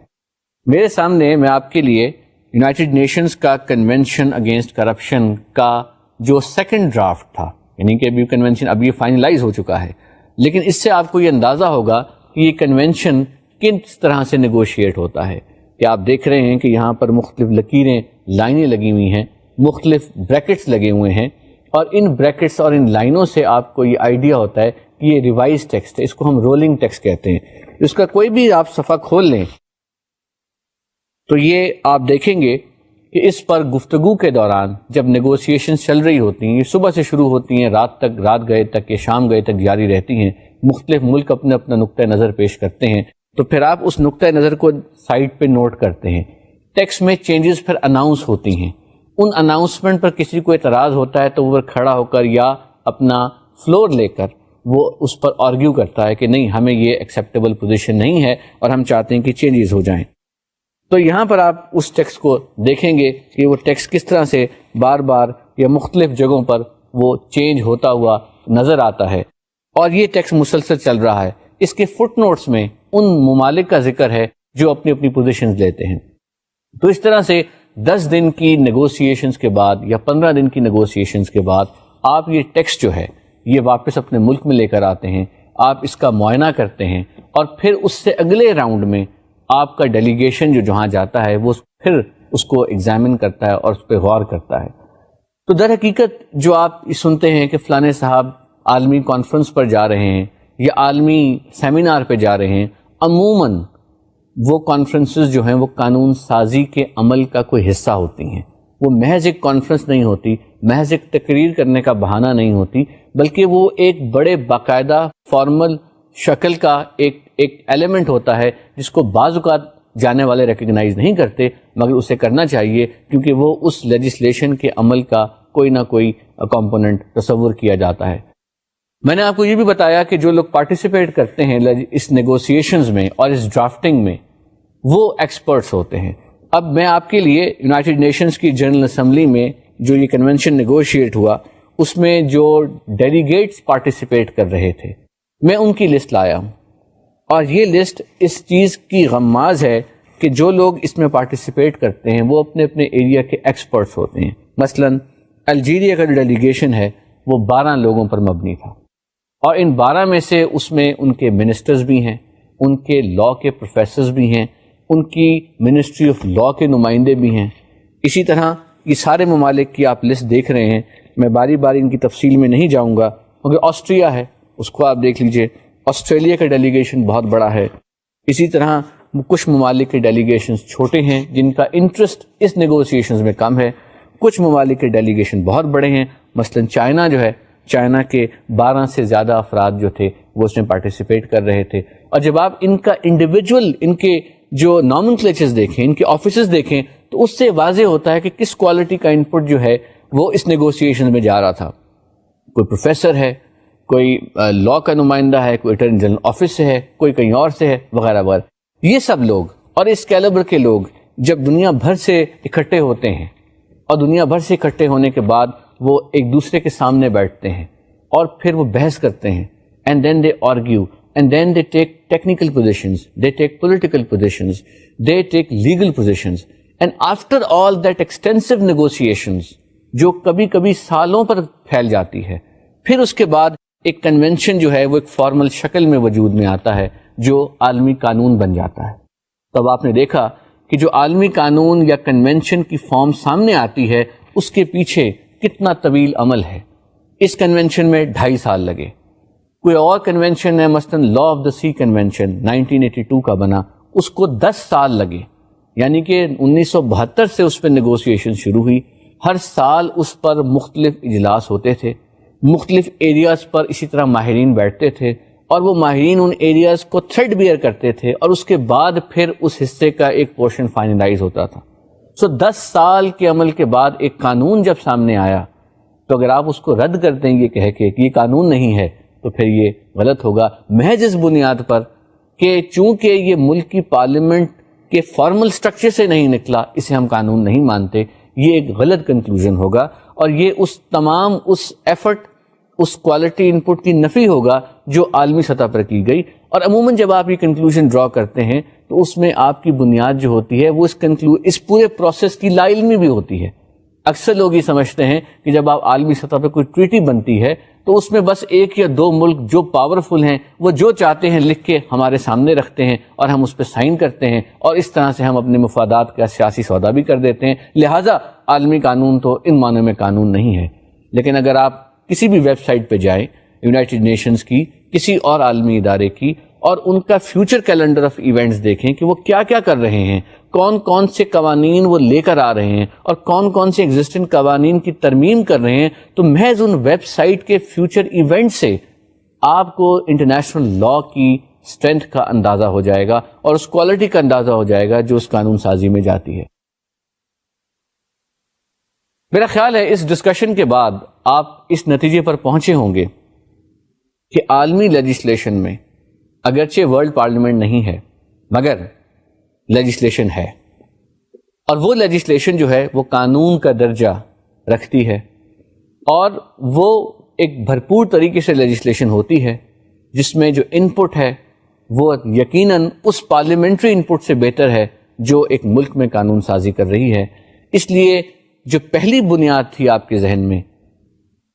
میرے سامنے میں آپ کے لیے یونائٹڈ نیشنز کا کنونشن اگینسٹ کرپشن کا جو سیکنڈ ڈرافٹ تھا، یعنی کہ ابھی کنونشن اب یہ فائنلائز ہو چکا ہے، لیکن اس سے آپ کو یہ اندازہ ہوگا کہ یہ کنونشن کس طرح سے نیگوشیٹ ہوتا ہے. کہ آپ دیکھ رہے ہیں کہ یہاں پر مختلف لکیریں، لائنیں لگی ہوئی ہیں، مختلف بریکٹس لگے ہوئے ہیں، اور ان بریکٹس اور ان لائنوں سے آپ کو یہ آئیڈیا ہوتا ہے کہ یہ ریوائز ٹیکسٹ ہے. اس کو ہم رولنگ ٹیکسٹ کہتے ہیں. اس کا کوئی بھی آپ صفحہ کھول لیں تو یہ آپ دیکھیں گے کہ اس پر گفتگو کے دوران جب نیگوسیشن چل رہی ہوتی ہیں، یہ صبح سے شروع ہوتی ہیں، رات گئے تک یا شام گئے تک جاری رہتی ہیں. مختلف ملک اپنا نقطۂ نظر پیش کرتے ہیں، تو پھر آپ اس نقطۂ نظر کو سائٹ پہ نوٹ کرتے ہیں. ٹیکسٹ میں چینجز پھر اناؤنس ہوتی ہیں. ان اناؤنسمنٹ پر کسی کو اعتراض ہوتا ہے تو وہ کھڑا ہو کر یا اپنا فلور لے کر وہ اس پر آرگیو کرتا ہے کہ نہیں، ہمیں یہ ایکسیپٹیبل پوزیشن نہیں ہے اور ہم چاہتے ہیں کہ چینجز ہو جائیں. تو یہاں پر آپ اس ٹیکسٹ کو دیکھیں گے کہ وہ ٹیکسٹ کس طرح سے بار بار یا مختلف جگہوں پر وہ چینج ہوتا ہوا نظر آتا ہے، اور یہ ٹیکسٹ مسلسل چل رہا ہے. اس کے فٹ نوٹس میں ان ممالک کا ذکر ہے جو اپنی اپنی پوزیشنز لیتے ہیں. تو اس طرح سے 10 دن کی نیگوسیشنز کے بعد یا 15 دن کی نیگوسیشنز کے بعد آپ یہ ٹیکسٹ جو ہے یہ واپس اپنے ملک میں لے کر آتے ہیں، آپ اس کا معائنہ کرتے ہیں، اور پھر اس سے اگلے راؤنڈ میں آپ کا ڈیلیگیشن جو جہاں جاتا ہے وہ پھر اس کو ایگزامن کرتا ہے اور اس پہ غور کرتا ہے. تو در حقیقت جو آپ سنتے ہیں کہ فلانے صاحب عالمی کانفرنس پر جا رہے ہیں یا عالمی سیمینار پہ جا رہے ہیں، عموماً وہ کانفرنسز جو ہیں وہ قانون سازی کے عمل کا کوئی حصہ ہوتی ہیں. وہ محض ایک کانفرنس نہیں ہوتی، محض ایک تقریر کرنے کا بہانہ نہیں ہوتی، بلکہ وہ ایک بڑے باقاعدہ فارمل شکل کا ایک ایلیمنٹ ہوتا ہے جس کو بعض اوقات جانے والے ریکگنائز نہیں کرتے، مگر اسے کرنا چاہیے کیونکہ وہ اس لیجسلیشن کے عمل کا کوئی نہ کوئی کمپوننٹ تصور کیا جاتا ہے. میں نے آپ کو یہ بھی بتایا کہ جو لوگ پارٹیسپیٹ کرتے ہیں اس نیگوسیشنز میں اور اس ڈرافٹنگ میں وہ ایکسپرٹس ہوتے ہیں. اب میں آپ کے لیے یونائٹڈ نیشنز کی جنرل اسمبلی میں جو یہ کنونشن نیگوشیٹ ہوا اس میں جو ڈیلیگیٹس پارٹیسپیٹ کر رہے تھے، میں ان کی لسٹ لایا ہوں، اور یہ لسٹ اس چیز کی غماز ہے کہ جو لوگ اس میں پارٹیسپیٹ کرتے ہیں وہ اپنے اپنے ایریا کے ایکسپرٹس ہوتے ہیں. مثلا الجیریا کا جو ڈیلیگیشن ہے وہ 12 لوگوں پر مبنی تھا، اور ان 12 میں سے اس میں ان کے منسٹرز بھی ہیں، ان کے لا کے پروفیسرز بھی ہیں، ان کی منسٹری آف لا کے نمائندے بھی ہیں. اسی طرح یہ سارے ممالک کی آپ لسٹ دیکھ رہے ہیں، میں باری باری ان کی تفصیل میں نہیں جاؤں گا، کیونکہ آسٹریا ہے اس کو آپ دیکھ لیجئے، آسٹریلیا کا ڈیلیگیشن بہت بڑا ہے. اسی طرح کچھ ممالک کے ڈیلیگیشنز چھوٹے ہیں جن کا انٹرسٹ اس نیگوسیشنز میں کم ہے، کچھ ممالک کے ڈیلیگیشن بہت بڑے ہیں. مثلا چائنا جو ہے، چائنا کے 12 سے زیادہ افراد جو تھے وہ اس میں پارٹیسپیٹ کر رہے تھے. اور جب آپ ان کا انڈیویجول، ان کے جو نامنکلیچرز دیکھیں، ان کے آفیسز دیکھیں، تو اس سے واضح ہوتا ہے کہ کس کوالٹی کا انپٹ جو ہے وہ اس نیگوسیشن میں جا رہا تھا. کوئی پروفیسر ہے، کوئی لا کا نمائندہ ہے، کوئی اٹارنی جنرل آفس سے ہے، کوئی کہیں اور سے ہے، وغیرہ وغیرہ. یہ سب لوگ اور اس کیلیبر کے لوگ جب دنیا بھر سے اکٹھے ہوتے ہیں، اور دنیا بھر سے اکٹھے ہونے کے بعد وہ ایک دوسرے کے سامنے بیٹھتے ہیں اور پھر وہ بحث کرتے ہیں، and then they argue, and then they take technical positions, they take political positions, they take legal positions, and after all that extensive negotiations جو کبھی کبھی سالوں پر پھیل جاتی ہے، پھر اس کے بعد ایک کنونشن جو ہے وہ ایک فارمل شکل میں وجود میں آتا ہے جو عالمی قانون بن جاتا ہے. تو اب آپ نے دیکھا کہ جو عالمی قانون یا کنونشن کی فارم سامنے آتی ہے اس کے پیچھے کتنا طویل عمل ہے. اس کنونشن میں 2.5 سال لگے. کوئی اور کنونشن ہے، مثلا لا آف دا سی کنونشن 1982 کا بنا، اس کو 10 سال لگے. یعنی کہ 1972 سے اس پہ نیگوسیشن شروع ہوئی. ہر سال اس پر مختلف اجلاس ہوتے تھے، مختلف ایریاز پر اسی طرح ماہرین بیٹھتے تھے، اور وہ ماہرین ان ایریاز کو تھریڈ بیئر کرتے تھے، اور اس کے بعد پھر اس حصے کا ایک پورشن فائنلائز ہوتا تھا. 10 سال کے عمل کے بعد ایک قانون جب سامنے آیا، تو اگر آپ اس کو رد کر دیں گے کہہ کے کہ یہ قانون نہیں ہے، تو پھر یہ غلط ہوگا، محض اس بنیاد پر کہ چونکہ یہ ملک کی پارلیمنٹ کے فارمل سٹرکچر سے نہیں نکلا، اسے ہم قانون نہیں مانتے. یہ ایک غلط کنکلوژن ہوگا، اور یہ اس تمام اس ایفرٹ، اس کوالٹی انپٹ کی نفی ہوگا جو عالمی سطح پر کی گئی. اور عموماً جب آپ یہ کنکلوژن ڈرا کرتے ہیں تو اس میں آپ کی بنیاد جو ہوتی ہے وہ اس پورے پروسیس کی لا علمی بھی ہوتی ہے. اکثر لوگ یہ سمجھتے ہیں کہ جب آپ عالمی سطح پہ کوئی ٹریٹی بنتی ہے تو اس میں بس 1 یا 2 ملک جو پاورفل ہیں وہ جو چاہتے ہیں لکھ کے ہمارے سامنے رکھتے ہیں اور ہم اس پہ سائن کرتے ہیں، اور اس طرح سے ہم اپنے مفادات کا سیاسی سودا بھی کر دیتے ہیں. لہٰذا عالمی قانون تو ان معنی میں قانون نہیں ہے. لیکن اگر آپ کسی بھی ویب سائٹ پہ جائیں، یونائٹڈ نیشنز کی، کسی اور عالمی ادارے کی، اور ان کا فیوچر کیلنڈر آف ایونٹس دیکھیں کہ وہ کیا کیا کر رہے ہیں، کون کون سے قوانین وہ لے کر آ رہے ہیں، اور کون کون سے ایگزسٹنٹ قوانین کی ترمیم کر رہے ہیں، تو محض ان ویب سائٹ کے فیوچر ایونٹ سے آپ کو انٹرنیشنل لا کی اسٹرینتھ کا اندازہ ہو جائے گا، اور اس کوالٹی کا اندازہ ہو جائے گا جو اس قانون سازی میں جاتی ہے. میرا خیال ہے اس ڈسکشن کے بعد آپ اس نتیجے پر پہنچے ہوں گے کہ عالمی لیجسلیشن میں اگرچہ ورلڈ پارلیمنٹ نہیں ہے مگر لیجسلیشن ہے، اور وہ لیجسلیشن جو ہے وہ قانون کا درجہ رکھتی ہے، اور وہ ایک بھرپور طریقے سے لیجسلیشن ہوتی ہے جس میں جو انپٹ ہے وہ یقیناً اس پارلیمنٹری انپٹ سے بہتر ہے جو ایک ملک میں قانون سازی کر رہی ہے. اس لیے جو پہلی بنیاد تھی آپ کے ذہن میں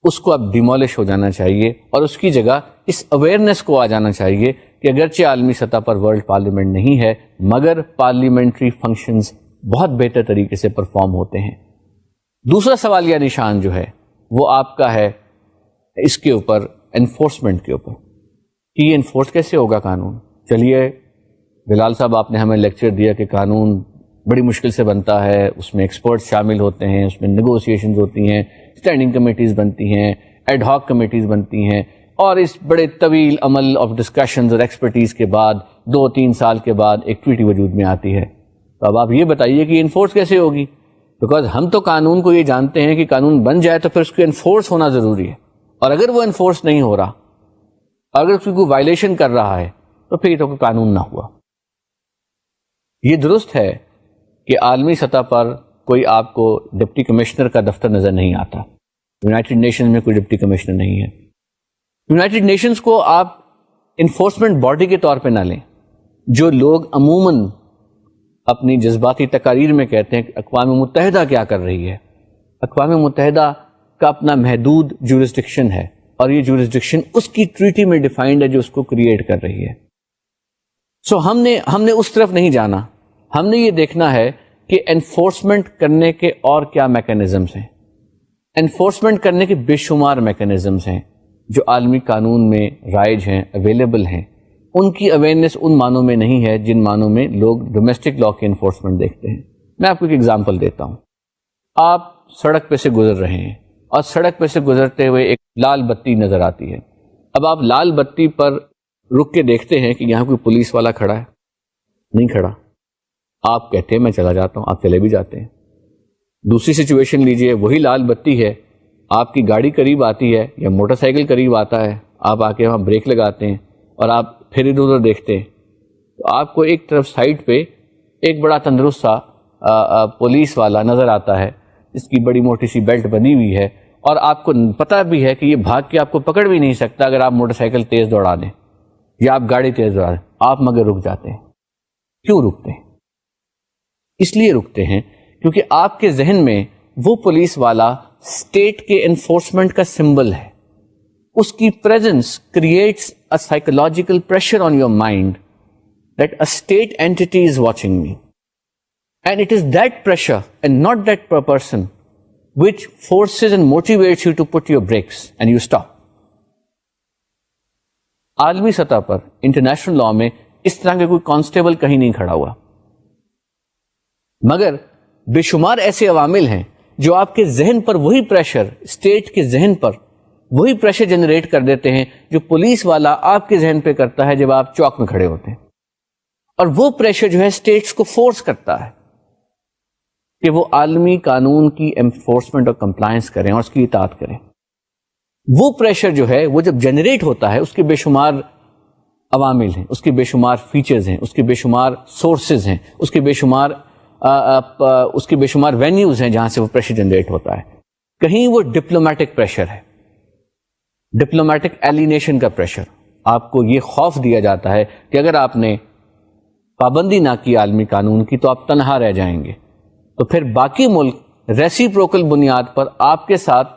اس کو اب ڈیمولش ہو جانا چاہیے، اور اس کی جگہ اس اویئرنیس کو آ جانا چاہیے کہ اگرچہ عالمی سطح پر ورلڈ پارلیمنٹ نہیں ہے مگر پارلیمنٹری فنکشنز بہت بہتر طریقے سے پرفارم ہوتے ہیں. دوسرا سوالیہ نشان جو ہے وہ آپ کا ہے اس کے اوپر، انفورسمنٹ کے اوپر، کہ یہ انفورس کیسے ہوگا قانون. چلیے بلال صاحب، آپ نے ہمیں لیکچر دیا کہ قانون بڑی مشکل سے بنتا ہے، اس میں ایکسپرٹس شامل ہوتے ہیں، اس میں نیگوسیشنز ہوتی ہیں، اسٹینڈنگ کمیٹیز بنتی ہیں، ایڈ ہاک کمیٹیز بنتی ہیں، اور اس بڑے طویل عمل آف ڈسکشنز اور ایکسپرٹیز کے بعد 2-3 سال کے بعد ایک ٹریٹی وجود میں آتی ہے. تو اب آپ یہ بتائیے کہ انفورس کیسے ہوگی، بیکاز ہم تو قانون کو یہ جانتے ہیں کہ قانون بن جائے تو پھر اس کو انفورس ہونا ضروری ہے، اور اگر وہ انفورس نہیں ہو رہا، اگر اس کی کوئی وائلیشن کر رہا ہے تو پھر یہ تو کوئی قانون نہ ہوا. یہ درست ہے کہ عالمی سطح پر کوئی آپ کو ڈپٹی کمشنر کا دفتر نظر نہیں آتا، یونائٹڈ نیشنز میں کوئی ڈپٹی کمشنر نہیں ہے. یونائٹڈ نیشنز کو آپ انفورسمنٹ باڈی کے طور پہ نہ لیں. جو لوگ عموماً اپنی جذباتی تقاریر میں کہتے ہیں کہ اقوام متحدہ کیا کر رہی ہے، اقوام متحدہ کا اپنا محدود جورسڈکشن ہے، اور یہ جورسڈکشن اس کی ٹریٹی میں ڈیفائنڈ ہے جو اس کو کریٹ کر رہی ہے. سو ہم نے اس طرف نہیں جانا. ہم نے یہ دیکھنا ہے کہ انفورسمنٹ کرنے کے اور کیا میکینزمز ہیں. انفورسمنٹ کرنے کے بے شمار میکینزمز ہیں جو عالمی قانون میں رائج ہیں، اویلیبل ہیں. ان کی اویئرنیس ان معنوں میں نہیں ہے جن معنوں میں لوگ ڈومیسٹک لا کی انفورسمنٹ دیکھتے ہیں. میں آپ کو ایک ایگزامپل دیتا ہوں. آپ سڑک پہ سے گزر رہے ہیں اور سڑک پہ سے گزرتے ہوئے ایک لال بتی نظر آتی ہے. اب آپ لال بتی پر رک کے دیکھتے ہیں کہ یہاں کوئی پولیس والا کھڑا ہے، نہیں کھڑا. آپ کہتے ہیں میں چلا جاتا ہوں، آپ چلے بھی جاتے ہیں. دوسری سچویشن لیجئے، وہی لال بتی ہے، آپ کی گاڑی قریب آتی ہے یا موٹر سائیکل قریب آتا ہے، آپ آ کے وہاں بریک لگاتے ہیں اور آپ پھر ادھر ادھر دیکھتے ہیں تو آپ کو ایک طرف سائڈ پہ ایک بڑا تندرست سا پولیس والا نظر آتا ہے، اس کی بڑی موٹی سی بیلٹ بنی ہوئی ہے، اور آپ کو پتہ بھی ہے کہ یہ بھاگ کے آپ کو پکڑ بھی نہیں سکتا اگر آپ موٹر سائیکل تیز دوڑا دیں یا آپ گاڑی تیز دوڑا دیں. آپ مگر رک جاتے ہیں. کیوں رکتے ہیں؟ اس لیے رکتے ہیں کیونکہ آپ کے ذہن میں وہ پولیس والا اسٹیٹ کے انفورسمنٹ کا سمبل ہے. اس کی presence creates a psychological pressure on your mind that a state entity is watching me, and it is that pressure and not that person which forces and motivates you to put your brakes and you stop. عالمی سطح پر international law میں اس طرح کا کوئی constable کہیں نہیں کھڑا ہوا, مگر بے شمار ایسے عوامل ہیں جو آپ کے ذہن پر وہی پریشر, اسٹیٹ کے ذہن پر وہی پریشر جنریٹ کر دیتے ہیں جو پولیس والا آپ کے ذہن پہ کرتا ہے جب آپ چوک میں کھڑے ہوتے ہیں. اور وہ پریشر جو ہے اسٹیٹس کو فورس کرتا ہے کہ وہ عالمی قانون کی انفورسمنٹ اور کمپلائنس کریں اور اس کی اطاعت کریں. وہ پریشر جو ہے وہ جب جنریٹ ہوتا ہے اس کے بے شمار عوامل ہیں, اس کے بے شمار فیچرز ہیں, اس کے بے شمار سورسز ہیں, اس کے بے شمار وینیوز ہیں جہاں سے وہ پریشر جنریٹ ہوتا ہے. کہیں وہ ڈپلومیٹک پریشر ہے, ڈپلومیٹک ایلینیشن کا پریشر. آپ کو یہ خوف دیا جاتا ہے کہ اگر آپ نے پابندی نہ کی عالمی قانون کی تو آپ تنہا رہ جائیں گے, تو پھر باقی ملک ریسیپروکل بنیاد پر آپ کے ساتھ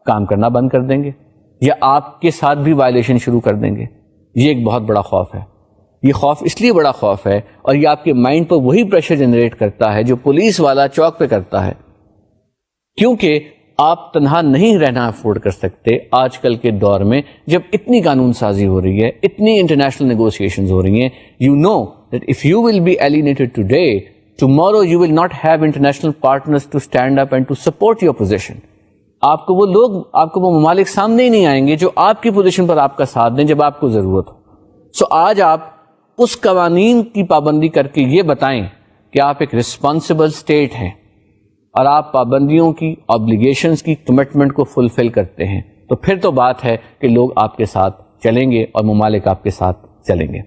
کام کرنا بند کر دیں گے یا آپ کے ساتھ بھی وائلیشن شروع کر دیں گے. یہ ایک بہت بڑا خوف ہے. یہ خوف اس لیے بڑا خوف ہے اور یہ آپ کے مائنڈ پر وہی پریشر جنریٹ کرتا ہے جو پولیس والا چوک پہ کرتا ہے, کیونکہ آپ تنہا نہیں رہنا افورڈ کر سکتے آج کل کے دور میں جب اتنی قانون سازی ہو رہی ہے, اتنی انٹرنیشنل نیگوسیشنز ہو رہی ہیں. You know that if you will be alienated today, tomorrow you will not have international partners to stand up and to support your position. آپ کو وہ لوگ, آپ کو وہ ممالک سامنے ہی نہیں آئیں گے جو آپ کی پوزیشن پر آپ کا ساتھ دیں جب آپ کو ضرورت ہو. سو آج آپ اس قوانین کی پابندی کر کے یہ بتائیں کہ آپ ایک رسپانسبل اسٹیٹ ہیں اور آپ پابندیوں کی, آبلیگیشنز کی کمٹمنٹ کو فلفل کرتے ہیں, تو پھر تو بات ہے کہ لوگ آپ کے ساتھ چلیں گے اور ممالک آپ کے ساتھ چلیں گے.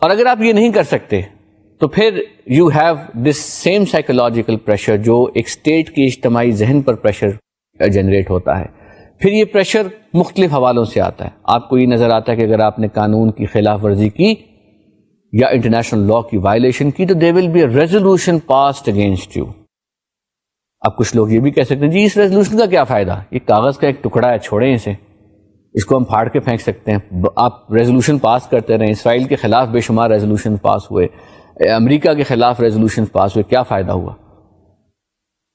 اور اگر آپ یہ نہیں کر سکتے تو پھر you have this same psychological pressure جو ایک اسٹیٹ کی اجتماعی ذہن پر پریشر جنریٹ ہوتا ہے. پھر یہ پریشر مختلف حوالوں سے آتا ہے. آپ کو یہ نظر آتا ہے کہ اگر آپ نے قانون کی خلاف ورزی کی یا انٹرنیشنل لا کی وائلیشن کی تو there will be a resolution passed against you. اب کچھ لوگ یہ بھی کہہ سکتے ہیں جی اس ریزولوشن کا کیا فائدہ, یہ کاغذ کا ایک ٹکڑا ہے, چھوڑیں اسے, اس کو ہم پھاڑ کے پھینک سکتے ہیں. آپ ریزولوشن پاس کرتے رہیں, اسرائیل کے خلاف بے شمار ریزولوشن پاس ہوئے, امریکہ کے خلاف ریزولوشن پاس ہوئے, کیا فائدہ ہوا؟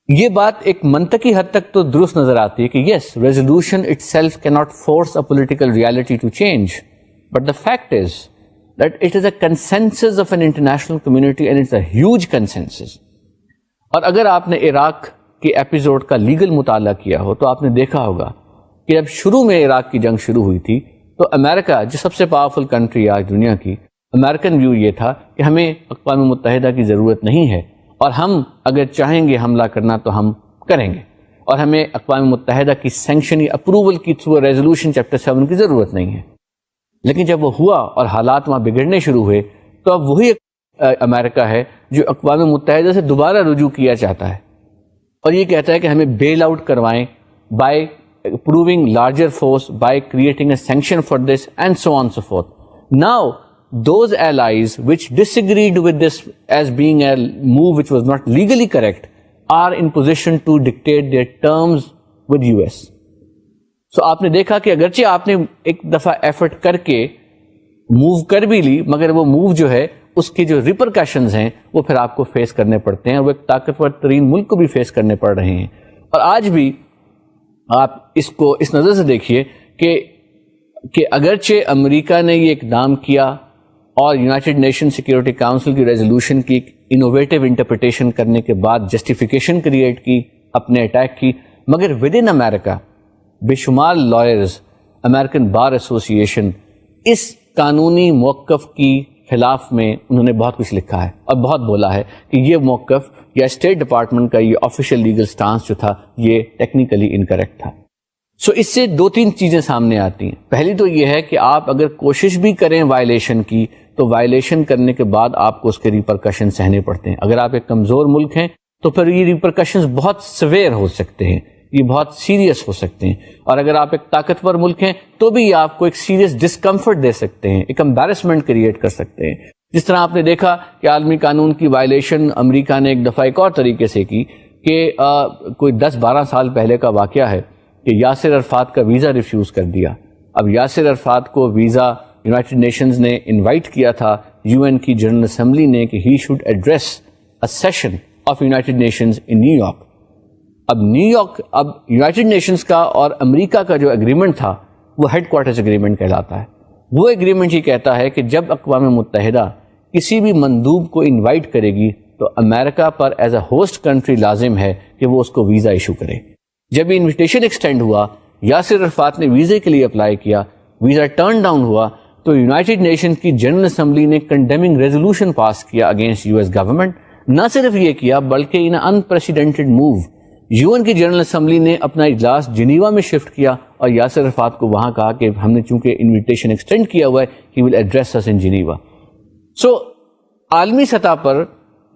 یہ بات ایک منطقی حد تک تو درست نظر آتی ہے کہ یس, ریزولوشن اٹ سیلف کی not force a political reality to change, but the fact is that it is a consensus of an international community and it's a huge consensus. اور اگر آپ نے عراق کے ایپیسوڈ کا لیگل مطالعہ کیا ہو تو آپ نے دیکھا ہوگا کہ جب شروع میں عراق کی جنگ شروع ہوئی تھی تو امریکہ جو سب سے پاورفل کنٹری آج دنیا کی, امریکن ویو یہ تھا کہ ہمیں اقوام متحدہ کی ضرورت نہیں ہے اور ہم اگر چاہیں گے حملہ کرنا تو ہم کریں گے, اور ہمیں اقوام متحدہ کی سینکشن یا اپروول کی تھرو ریزولوشن چیپٹر 7 کی ضرورت نہیں ہے. لیکن جب وہ ہوا اور حالات وہاں بگڑنے شروع ہوئے تو اب وہی امریکہ ہے جو اقوام متحدہ سے دوبارہ رجوع کیا چاہتا ہے اور یہ کہتا ہے کہ ہمیں بیل آؤٹ کروائیں by proving larger force, by creating a sanction for this, and so on and so forth. Now, those allies which disagreed with this as being a move which was not legally correct are in position to dictate their terms with US. So آپ نے دیکھا کہ اگرچہ آپ نے ایک دفعہ effort کر کے موو کر بھی لی، مگر وہ موو جو ہے اس کے جو ریپرکشنز ہیں وہ پھر آپ کو فیس کرنے پڑتے ہیں، اور وہ ایک طاقتور ترین ملک کو بھی فیس کرنے پڑ رہے ہیں. اور آج بھی آپ اس کو اس نظر سے دیکھیے کہ اگرچہ امریکہ نے یہ اقدام کیا اور یونائٹڈ نیشن سیکیورٹی کاؤنسل کی ریزولوشن کی انوویٹو انٹرپریٹیشن کرنے کے بعد جسٹیفیکیشن کریٹ کی اپنے اٹیک کی، مگر ود ان امریکہ بے شمار لائرز، امریکن بار ایسوسی ایشن اس قانونی موقف کی خلاف میں انہوں نے بہت کچھ لکھا ہے اور بہت بولا ہے کہ یہ موقف یا اسٹیٹ ڈپارٹمنٹ کا یہ آفیشیل لیگل سٹانس جو تھا یہ ٹیکنیکلی انکریکٹ تھا. سو اس سے دو تین چیزیں سامنے آتی ہیں. پہلی تو یہ ہے کہ آپ اگر کوشش بھی کریں وائلیشن کی تو وائلیشن کرنے کے بعد آپ کو اس کے ریپرکشن سہنے پڑتے ہیں. اگر آپ ایک کمزور ملک ہیں تو پھر یہ ریپرکشنز بہت سویئر ہو سکتے ہیں، یہ بہت سیریس ہو سکتے ہیں. اور اگر آپ ایک طاقتور ملک ہیں تو بھی یہ آپ کو ایک سیریس ڈسکمفرٹ دے سکتے ہیں، ایک امبیرسمنٹ کریٹ کر سکتے ہیں. جس طرح آپ نے دیکھا کہ عالمی قانون کی وائلیشن امریکہ نے ایک دفعہ ایک اور طریقے سے کی کہ کوئی 10-12 سال پہلے کا واقعہ ہے کہ یاسر عرفات کا ویزا ریفیوز کر دیا. اب یاسر عرفات کو ویزا یونائٹڈ نیشنز نے انوائٹ کیا تھا UN کی جنرل اسمبلی نے کہ he should address a session of United nations in new York. اب یونائٹڈ نیشنز کا اور امریکہ کا جو اگریمنٹ تھا وہ ہیڈ کوارٹرز اگریمنٹ کہلاتا ہے. وہ اگریمنٹ یہ کہتا ہے کہ جب اقوام متحدہ کسی بھی مندوب کو انوائٹ کرے گی تو امریکہ پر ایز اے ہوسٹ کنٹری لازم ہے کہ وہ اس کو ویزا ایشو کرے. جب یہ انویٹیشن ایکسٹینڈ ہوا، یاسر عرفات نے ویزے کے لیے اپلائی کیا، ویزا ٹرن ڈاؤن ہوا، تو یونائٹڈ نیشن کی جنرل اسمبلی نے کنڈیمنگ ریزولوشن پاس کیا اگینسٹ US گورنمنٹ. نہ صرف یہ کیا بلکہ ان انپریسیڈنٹڈ موو UN کی جنرل اسمبلی نے اپنا اجلاس جنیوا میں شفٹ کیا اور یاسر عرفات کو وہاں کہا کہ ہم نے چونکہ انویٹیشن ایکسٹینڈ کیا ہوا ہے ہی ول ایڈریس اس ان جنیوا. سو عالمی سطح پر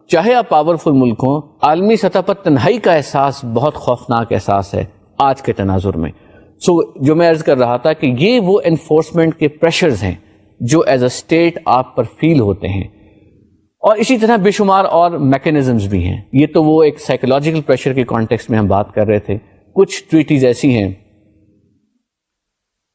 چاہے آپ پاورفل ملک ہوں، عالمی سطح پر تنہائی کا احساس بہت خوفناک احساس ہے آج کے تناظر میں. سو جو میں عرض کر رہا تھا کہ یہ وہ انفورسمنٹ کے پریشرز ہیں جو ایز اے اسٹیٹ آپ پر فیل ہوتے ہیں، اور اسی طرح بے شمار اور میکینزمز بھی ہیں. یہ تو وہ ایک سائیکولوجیکل پریشر کے کانٹیکسٹ میں ہم بات کر رہے تھے. کچھ ٹریٹیز ایسی ہیں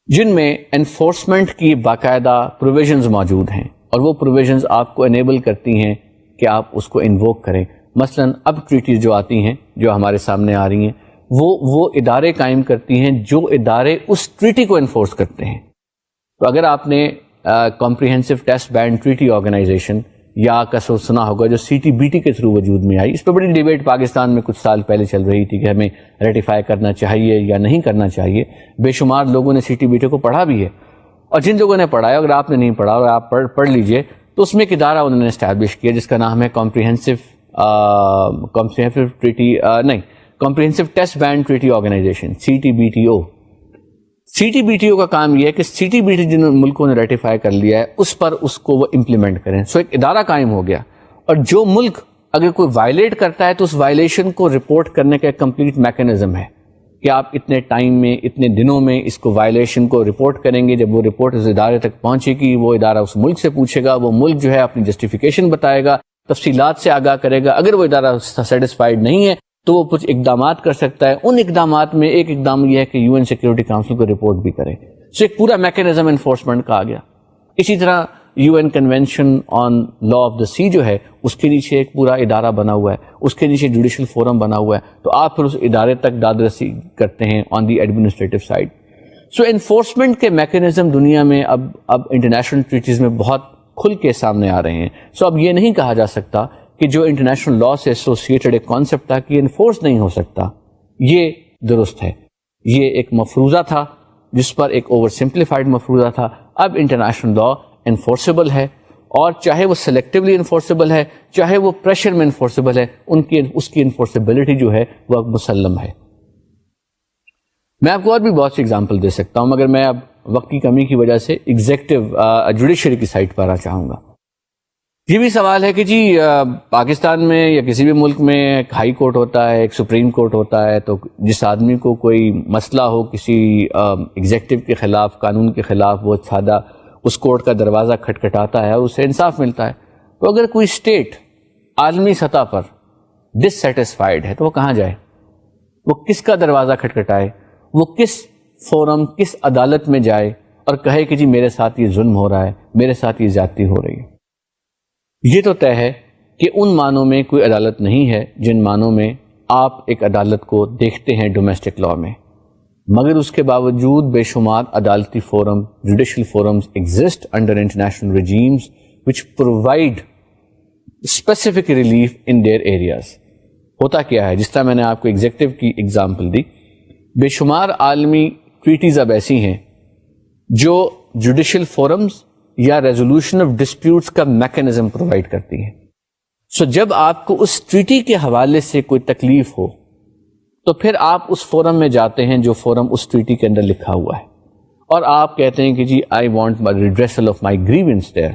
جن میں انفورسمنٹ کی باقاعدہ پروویژنز موجود ہیں، اور وہ پروویژنز آپ کو انیبل کرتی ہیں کہ آپ اس کو انووک کریں. مثلا اب ٹریٹیز جو آتی ہیں جو ہمارے سامنے آ رہی ہیں وہ ادارے قائم کرتی ہیں جو ادارے اس ٹریٹی کو انفورس کرتے ہیں. تو اگر آپ نے Comprehensive Test Ban Treaty Organization یا کا سنا ہوگا جو CTBT کے تھرو وجود میں آئی، اس پہ بڑی ڈیبیٹ پاکستان میں کچھ سال پہلے چل رہی تھی کہ ہمیں ریٹیفائی کرنا چاہیے یا نہیں کرنا چاہیے. بے شمار لوگوں نے CTBT کو پڑھا بھی ہے، اور جن لوگوں نے پڑھا ہے، اگر آپ نے نہیں پڑھا اور آپ پڑھ لیجئے تو اس میں ایک ادارہ انہوں نے اسٹیبلش کیا جس کا نام ہے Comprehensive Test Ban Treaty Organization CTBTO. CTBTO کا کام یہ ہے کہ CTBT جن ملکوں نے ریٹیفائی کر لیا ہے اس کو وہ امپلیمنٹ کریں. سو ایک ادارہ قائم ہو گیا، اور جو ملک اگر کوئی وائلیٹ کرتا ہے تو اس وائلیشن کو رپورٹ کرنے کا ایک کمپلیٹ میکینزم ہے کہ آپ اتنے ٹائم میں اتنے دنوں میں اس کو وائلیشن کو رپورٹ کریں گے. جب وہ رپورٹ اس ادارے تک پہنچے گی، وہ ادارہ اس ملک سے پوچھے گا، وہ ملک جو ہے اپنی جسٹیفیکیشن بتائے گا، تفصیلات سے آگاہ کرے گا. اگر وہ ادارہ سیٹسفائیڈ نہیں ہے تو وہ کچھ اقدامات کر سکتا ہے. ان اقدامات میں ایک اقدام یہ ہے کہ UN سیکیورٹی کاؤنسل کو رپورٹ بھی کرے. سو ایک پورا میکینزم انفورسمنٹ کا آ گیا. اسی طرح UN convention on law of the sea جو ہے اس کے نیچے ایک پورا ادارہ بنا ہوا ہے، اس کے نیچے جوڈیشل فورم بنا ہوا ہے. تو آپ پھر اس ادارے تک داد رسی کرتے ہیں on the administrative side. So enforcement کے میکینزم دنیا میں اب انٹرنیشنل ٹریٹیز میں بہت کھل کے سامنے آ رہے ہیں. سو اب یہ نہیں کہا جا سکتا کہ جو انٹرنیشنل لا سے ایسوسیٹڈ ایک کانسیپٹ تھا کہ انفورس نہیں ہو سکتا، یہ درست ہے. یہ ایک مفروضہ تھا جس پر ایک اوور سمپلیفائڈ مفروضہ تھا. اب انٹرنیشنل لا انفورسیبل ہے، اور چاہے وہ سلیکٹیولی انفورسیبل ہے، چاہے وہ پریشر میں انفورسیبل ہے، اس کی انفورسیبلٹی جو ہے وہ مسلم ہے. میں آپ کو اور بھی بہت سی ایگزامپل دے سکتا ہوں، مگر میں اب وقت کی کمی کی وجہ سے ایگزیکٹو جوڈیشری کی سائٹ پر آنا چاہوں گا. یہ بھی سوال ہے کہ جی پاکستان میں یا کسی بھی ملک میں ایک ہائی کورٹ ہوتا ہے، ایک سپریم کورٹ ہوتا ہے، تو جس آدمی کو کوئی مسئلہ ہو کسی ایگزیکٹو کے خلاف، قانون کے خلاف، وہ سادہ اس کورٹ کا دروازہ کھٹکھٹاتا ہے، اسے انصاف ملتا ہے. تو اگر کوئی اسٹیٹ عالمی سطح پر ڈسسیٹسفائیڈ ہے تو وہ کہاں جائے؟ وہ کس کا دروازہ کھٹکھٹائے؟ وہ کس فورم، کس عدالت میں جائے اور کہے کہ جی میرے ساتھ یہ ظلم ہو رہا ہے، میرے ساتھ یہ زیادتی ہو رہی ہے؟ یہ تو طے ہے کہ ان معنوں میں کوئی عدالت نہیں ہے جن معنوں میں آپ ایک عدالت کو دیکھتے ہیں ڈومیسٹک لا میں، مگر اس کے باوجود بے شمار عدالتی forum, judicial forums exist under international regimes which provide specific relief in their areas. ہوتا کیا ہے؟ جس طرح میں نے آپ کو ایگزیکٹو کی اگزامپل دی، بے شمار عالمی ٹریٹیز اب ایسی ہیں جو جوڈیشل فورمز یا ریزولوشن آف ڈسپیوٹس کا میکینزم پرووائڈ کرتی ہیں. سو جب آپ کو اس ٹریٹی کے حوالے سے کوئی تکلیف ہو تو پھر آپ اس فورم میں جاتے ہیں جو فورم اس ٹریٹی کے اندر لکھا ہوا ہے، اور آپ کہتے ہیں کہ جی I want redressal of my grievance there.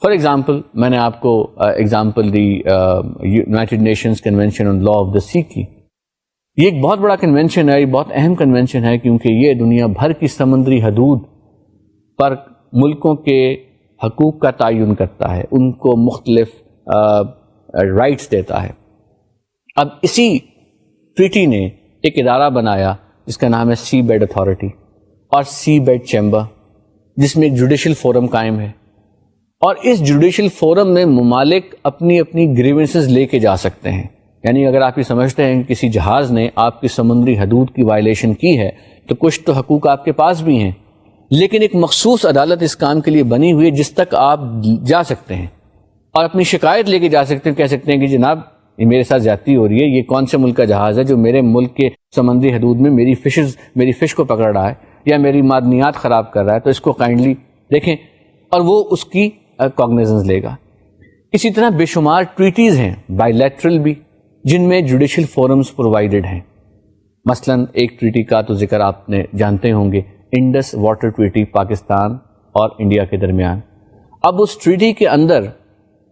For example, میں نے آپ کو ایگزامپل دی United Nations convention on law of the sea کی. یہ ایک بہت بڑا کنونشن ہے، یہ بہت اہم کنونشن ہے، کیونکہ یہ دنیا بھر کی سمندری حدود پر ملکوں کے حقوق کا تعین کرتا ہے، ان کو مختلف رائٹس دیتا ہے. اب اسی ٹریٹی نے ایک ادارہ بنایا جس کا نام ہے سی بیڈ اتھارٹی اور سی بیڈ چیمبر، جس میں ایک جوڈیشل فورم قائم ہے، اور اس جوڈیشل فورم میں ممالک اپنی اپنی گریونسز لے کے جا سکتے ہیں. یعنی اگر آپ یہ سمجھتے ہیں کہ کسی جہاز نے آپ کی سمندری حدود کی وائلیشن کی ہے تو کچھ تو حقوق آپ کے پاس بھی ہیں، لیکن ایک مخصوص عدالت اس کام کے لیے بنی ہوئی ہے جس تک آپ جا سکتے ہیں اور اپنی شکایت لے کے جا سکتے ہیں. کہہ سکتے ہیں کہ جناب یہ میرے ساتھ زیادتی ہو رہی ہے، یہ کون سے ملک کا جہاز ہے جو میرے ملک کے سمندری حدود میں میری فش کو پکڑ رہا ہے یا میری معدنیات خراب کر رہا ہے، تو اس کو کائنڈلی دیکھیں، اور وہ اس کی کاگنیزنس لے گا. اسی طرح بے شمار ٹریٹیز ہیں بائی لیٹرل بھی جن میں جوڈیشل فورمز پرووائڈڈ ہیں. مثلا ایک ٹریٹی کا تو ذکر آپ نے جانتے ہوں گے، انڈس واٹر ٹریٹی پاکستان اور انڈیا کے درمیان. اب اس ٹریٹی کے اندر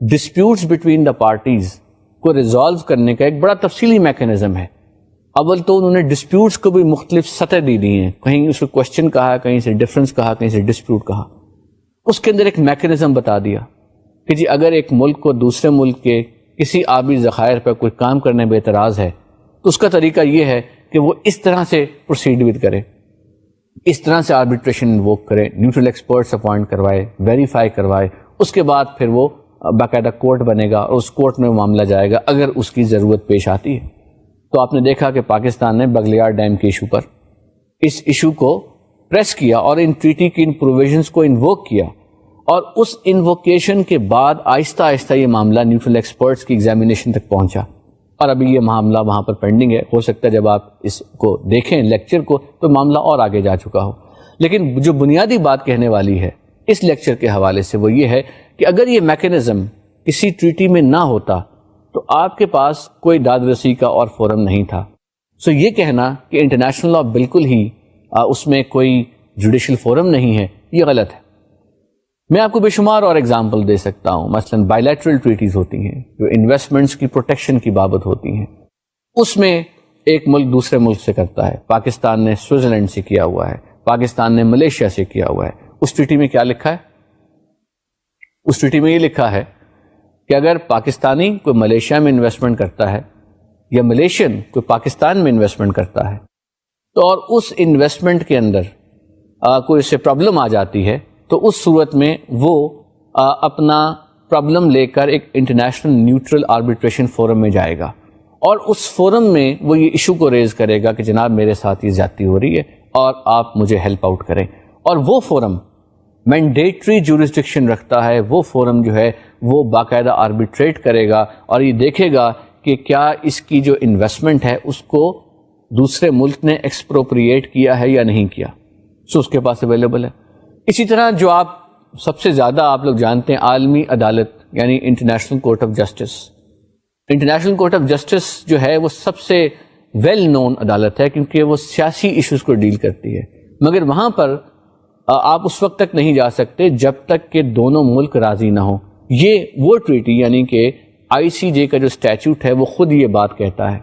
ڈسپیوٹس بٹوین دا پارٹیز کو ریزالو کرنے کا ایک بڑا تفصیلی میکینزم ہے. اول تو انہوں نے ڈسپیوٹس کو بھی مختلف سطح دی ہیں، کہیں اس کو کوشچن کہا، کہیں سے ڈفرنس کہا، کہیں سے ڈسپیوٹ کہا. اس کے اندر ایک میکینزم بتا دیا کہ جی اگر ایک ملک کو دوسرے ملک کے کسی آبی ذخائر پر کوئی کام کرنے میں اعتراض ہے تو اس کا طریقہ یہ ہے کہ وہ اس طرح سے پروسیڈ ود کرے، اس طرح سے آربیٹریشن انووک کرے، نیوٹرل ایکسپرٹس اپوائنٹ کروائے، ویریفائی کروائے، اس کے بعد پھر وہ باقاعدہ کورٹ بنے گا اور اس کورٹ میں معاملہ جائے گا اگر اس کی ضرورت پیش آتی ہے. تو آپ نے دیکھا کہ پاکستان نے بغلیار ڈیم کے ایشو پر اس ایشو کو پریس کیا اور ان ٹریٹی کی ان پروویژنس کو انووک کیا، اور اس انووکیشن کے بعد آہستہ آہستہ یہ معاملہ نیوٹرل ایکسپرٹس کی ایگزامینیشن تک پہنچا، اور ابھی یہ معاملہ وہاں پر پینڈنگ ہے. ہو سکتا ہے جب آپ اس کو دیکھیں لیکچر کو تو معاملہ اور آگے جا چکا ہو. لیکن جو بنیادی بات کہنے والی ہے اس لیکچر کے حوالے سے وہ یہ ہے کہ اگر یہ میکینزم کسی ٹریٹی میں نہ ہوتا تو آپ کے پاس کوئی داد رسی کا اور فورم نہیں تھا. سو یہ کہنا کہ انٹرنیشنل لا بالکل ہی اس میں کوئی جوڈیشل فورم نہیں ہے، یہ غلط ہے. میں آپ کو بے شمار اور ایگزامپل دے سکتا ہوں. مثلا بائیلیٹرل ٹریٹیز ہوتی ہیں جو انویسٹمنٹس کی پروٹیکشن کی بابت ہوتی ہیں، اس میں ایک ملک دوسرے ملک سے کرتا ہے. پاکستان نے سوئٹزرلینڈ سے کیا ہوا ہے، پاکستان نے ملیشیا سے کیا ہوا ہے. اس ٹریٹی میں کیا لکھا ہے؟ اس ٹریٹی میں یہ لکھا ہے کہ اگر پاکستانی کوئی ملیشیا میں انویسٹمنٹ کرتا ہے یا ملیشین کوئی پاکستان میں انویسٹمنٹ کرتا ہے تو اور اس انویسٹمنٹ کے اندر کوئی اس سے پرابلم آ جاتی ہے تو اس صورت میں وہ اپنا پرابلم لے کر ایک انٹرنیشنل نیوٹرل آربیٹریشن فورم میں جائے گا، اور اس فورم میں وہ یہ ایشو کو ریز کرے گا کہ جناب میرے ساتھ یہ زیادتی ہو رہی ہے اور آپ مجھے ہیلپ آؤٹ کریں. اور وہ فورم مینڈیٹری جورسڈکشن رکھتا ہے. وہ فورم جو ہے وہ باقاعدہ آربیٹریٹ کرے گا اور یہ دیکھے گا کہ کیا اس کی جو انویسٹمنٹ ہے اس کو دوسرے ملک نے ایکسپروپریٹ کیا ہے یا نہیں کیا. سو اس کے پاس اویلیبل ہے. اسی طرح جو آپ سب سے زیادہ آپ لوگ جانتے ہیں عالمی عدالت یعنی international court of justice. International court of justice جو ہے وہ سب سے ویل نون عدالت ہے کیونکہ وہ سیاسی ایشوز کو ڈیل کرتی ہے، مگر وہاں پر آپ اس وقت تک نہیں جا سکتے جب تک کہ دونوں ملک راضی نہ ہوں. یہ وہ ٹریٹی یعنی کہ ICJ کا جو اسٹیچوٹ ہے وہ خود یہ بات کہتا ہے.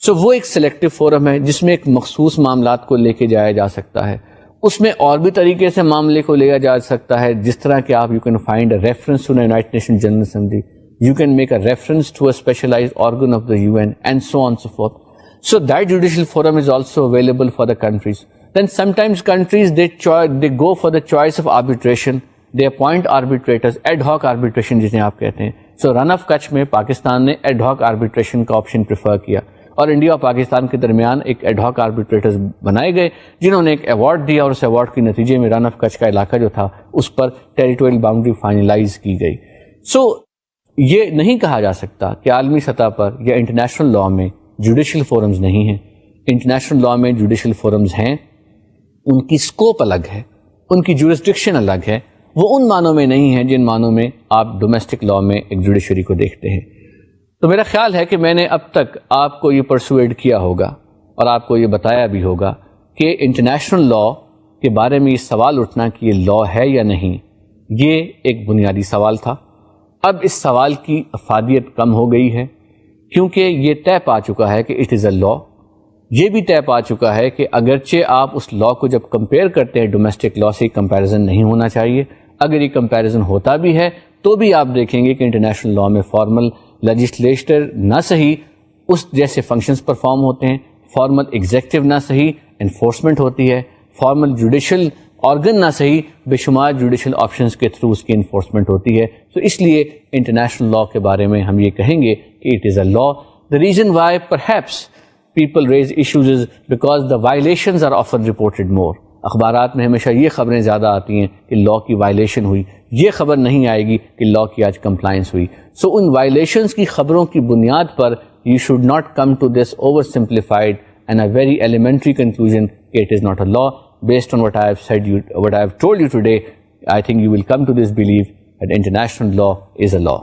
سو وہ ایک سلیکٹو فورم ہے جس میں ایک مخصوص معاملات کو لے کے جایا جا سکتا ہے. اس میں اور بھی طریقے سے معاملے کو لیا جا سکتا ہے, جس طرح کہ آپ you can find a reference to United Nation General Assembly, you can make a reference to a specialized organ of the UN, and so on and so forth. So that judicial forum is also available for the countries. Then sometimes countries, they go for the choice of arbitration. They appoint arbitrators, ad hoc arbitration جسے آپ کہتے ہیں. So run of Kutch میں پاکستان نے ad hoc arbitration کا option prefer کیا, اور India اور پاکستان کے درمیان ایک ایڈ ہاک آربیٹریٹرز بنائے گئے جنہوں نے ایک ایوارڈ دیا, اور اس ایوارڈ کے نتیجے میں رن آف کچھ کا علاقہ جو تھا اس پر ٹیریٹوریل باؤنڈری فائنلائز کی گئی. سو یہ نہیں کہا جا سکتا کہ عالمی سطح پر یا انٹرنیشنل لاء میں جوڈیشل فورمز نہیں ہیں. انٹرنیشنل لاء میں جوڈیشل فورمز ہیں, ان کی سکوپ الگ ہے, ان کی جورسڈکشن الگ ہے, وہ ان معنوں میں نہیں ہیں جن معنوں میں آپ ڈومیسٹک لاء میں ایک جوڈیشری کو دیکھتے ہیں. تو میرا خیال ہے کہ میں نے اب تک آپ کو یہ پرسویڈ کیا ہوگا اور آپ کو یہ بتایا بھی ہوگا کہ انٹرنیشنل لاء کے بارے میں یہ سوال اٹھنا کہ یہ لاء ہے یا نہیں, یہ ایک بنیادی سوال تھا. اب اس سوال کی افادیت کم ہو گئی ہے کیونکہ یہ طے پا چکا ہے کہ اٹ از اے لاء. یہ بھی طے پا چکا ہے کہ اگرچہ آپ اس لاء کو جب کمپیئر کرتے ہیں ڈومیسٹک لاء سے, کمپیریزن نہیں ہونا چاہیے. اگر یہ کمپیریزن ہوتا بھی ہے تو بھی آپ دیکھیں گے کہ انٹرنیشنل لاء میں فارمل لیجسلیچر نہ صحیح اس جیسے فنکشنز پرفارم ہوتے ہیں, فارمل ایگزیکٹو نہ صحیح انفورسمنٹ ہوتی ہے, فارمل جوڈیشل آرگن نہ صحیح بے شمار جوڈیشل آپشنز کے تھرو اس کی انفورسمنٹ ہوتی ہے. تو اس لیے انٹرنیشنل لاء کے بارے میں ہم یہ کہیں گے کہ it is a law. The reason why perhaps people raise issues is because the violations are often reported more. اخبارات میں ہمیشہ یہ خبریں زیادہ آتی ہیں کہ لاء کی وائلیشن ہوئی, یہ خبر نہیں آئے گی کہ لاء کی آج کمپلائنس ہوئی. سو ان وائلیشنز کی خبروں کی بنیاد پر you should not come to this oversimplified and a very elementary conclusion کہ it is not a law. Based on what I have told you today, I think you will come to this belief that international law is a law.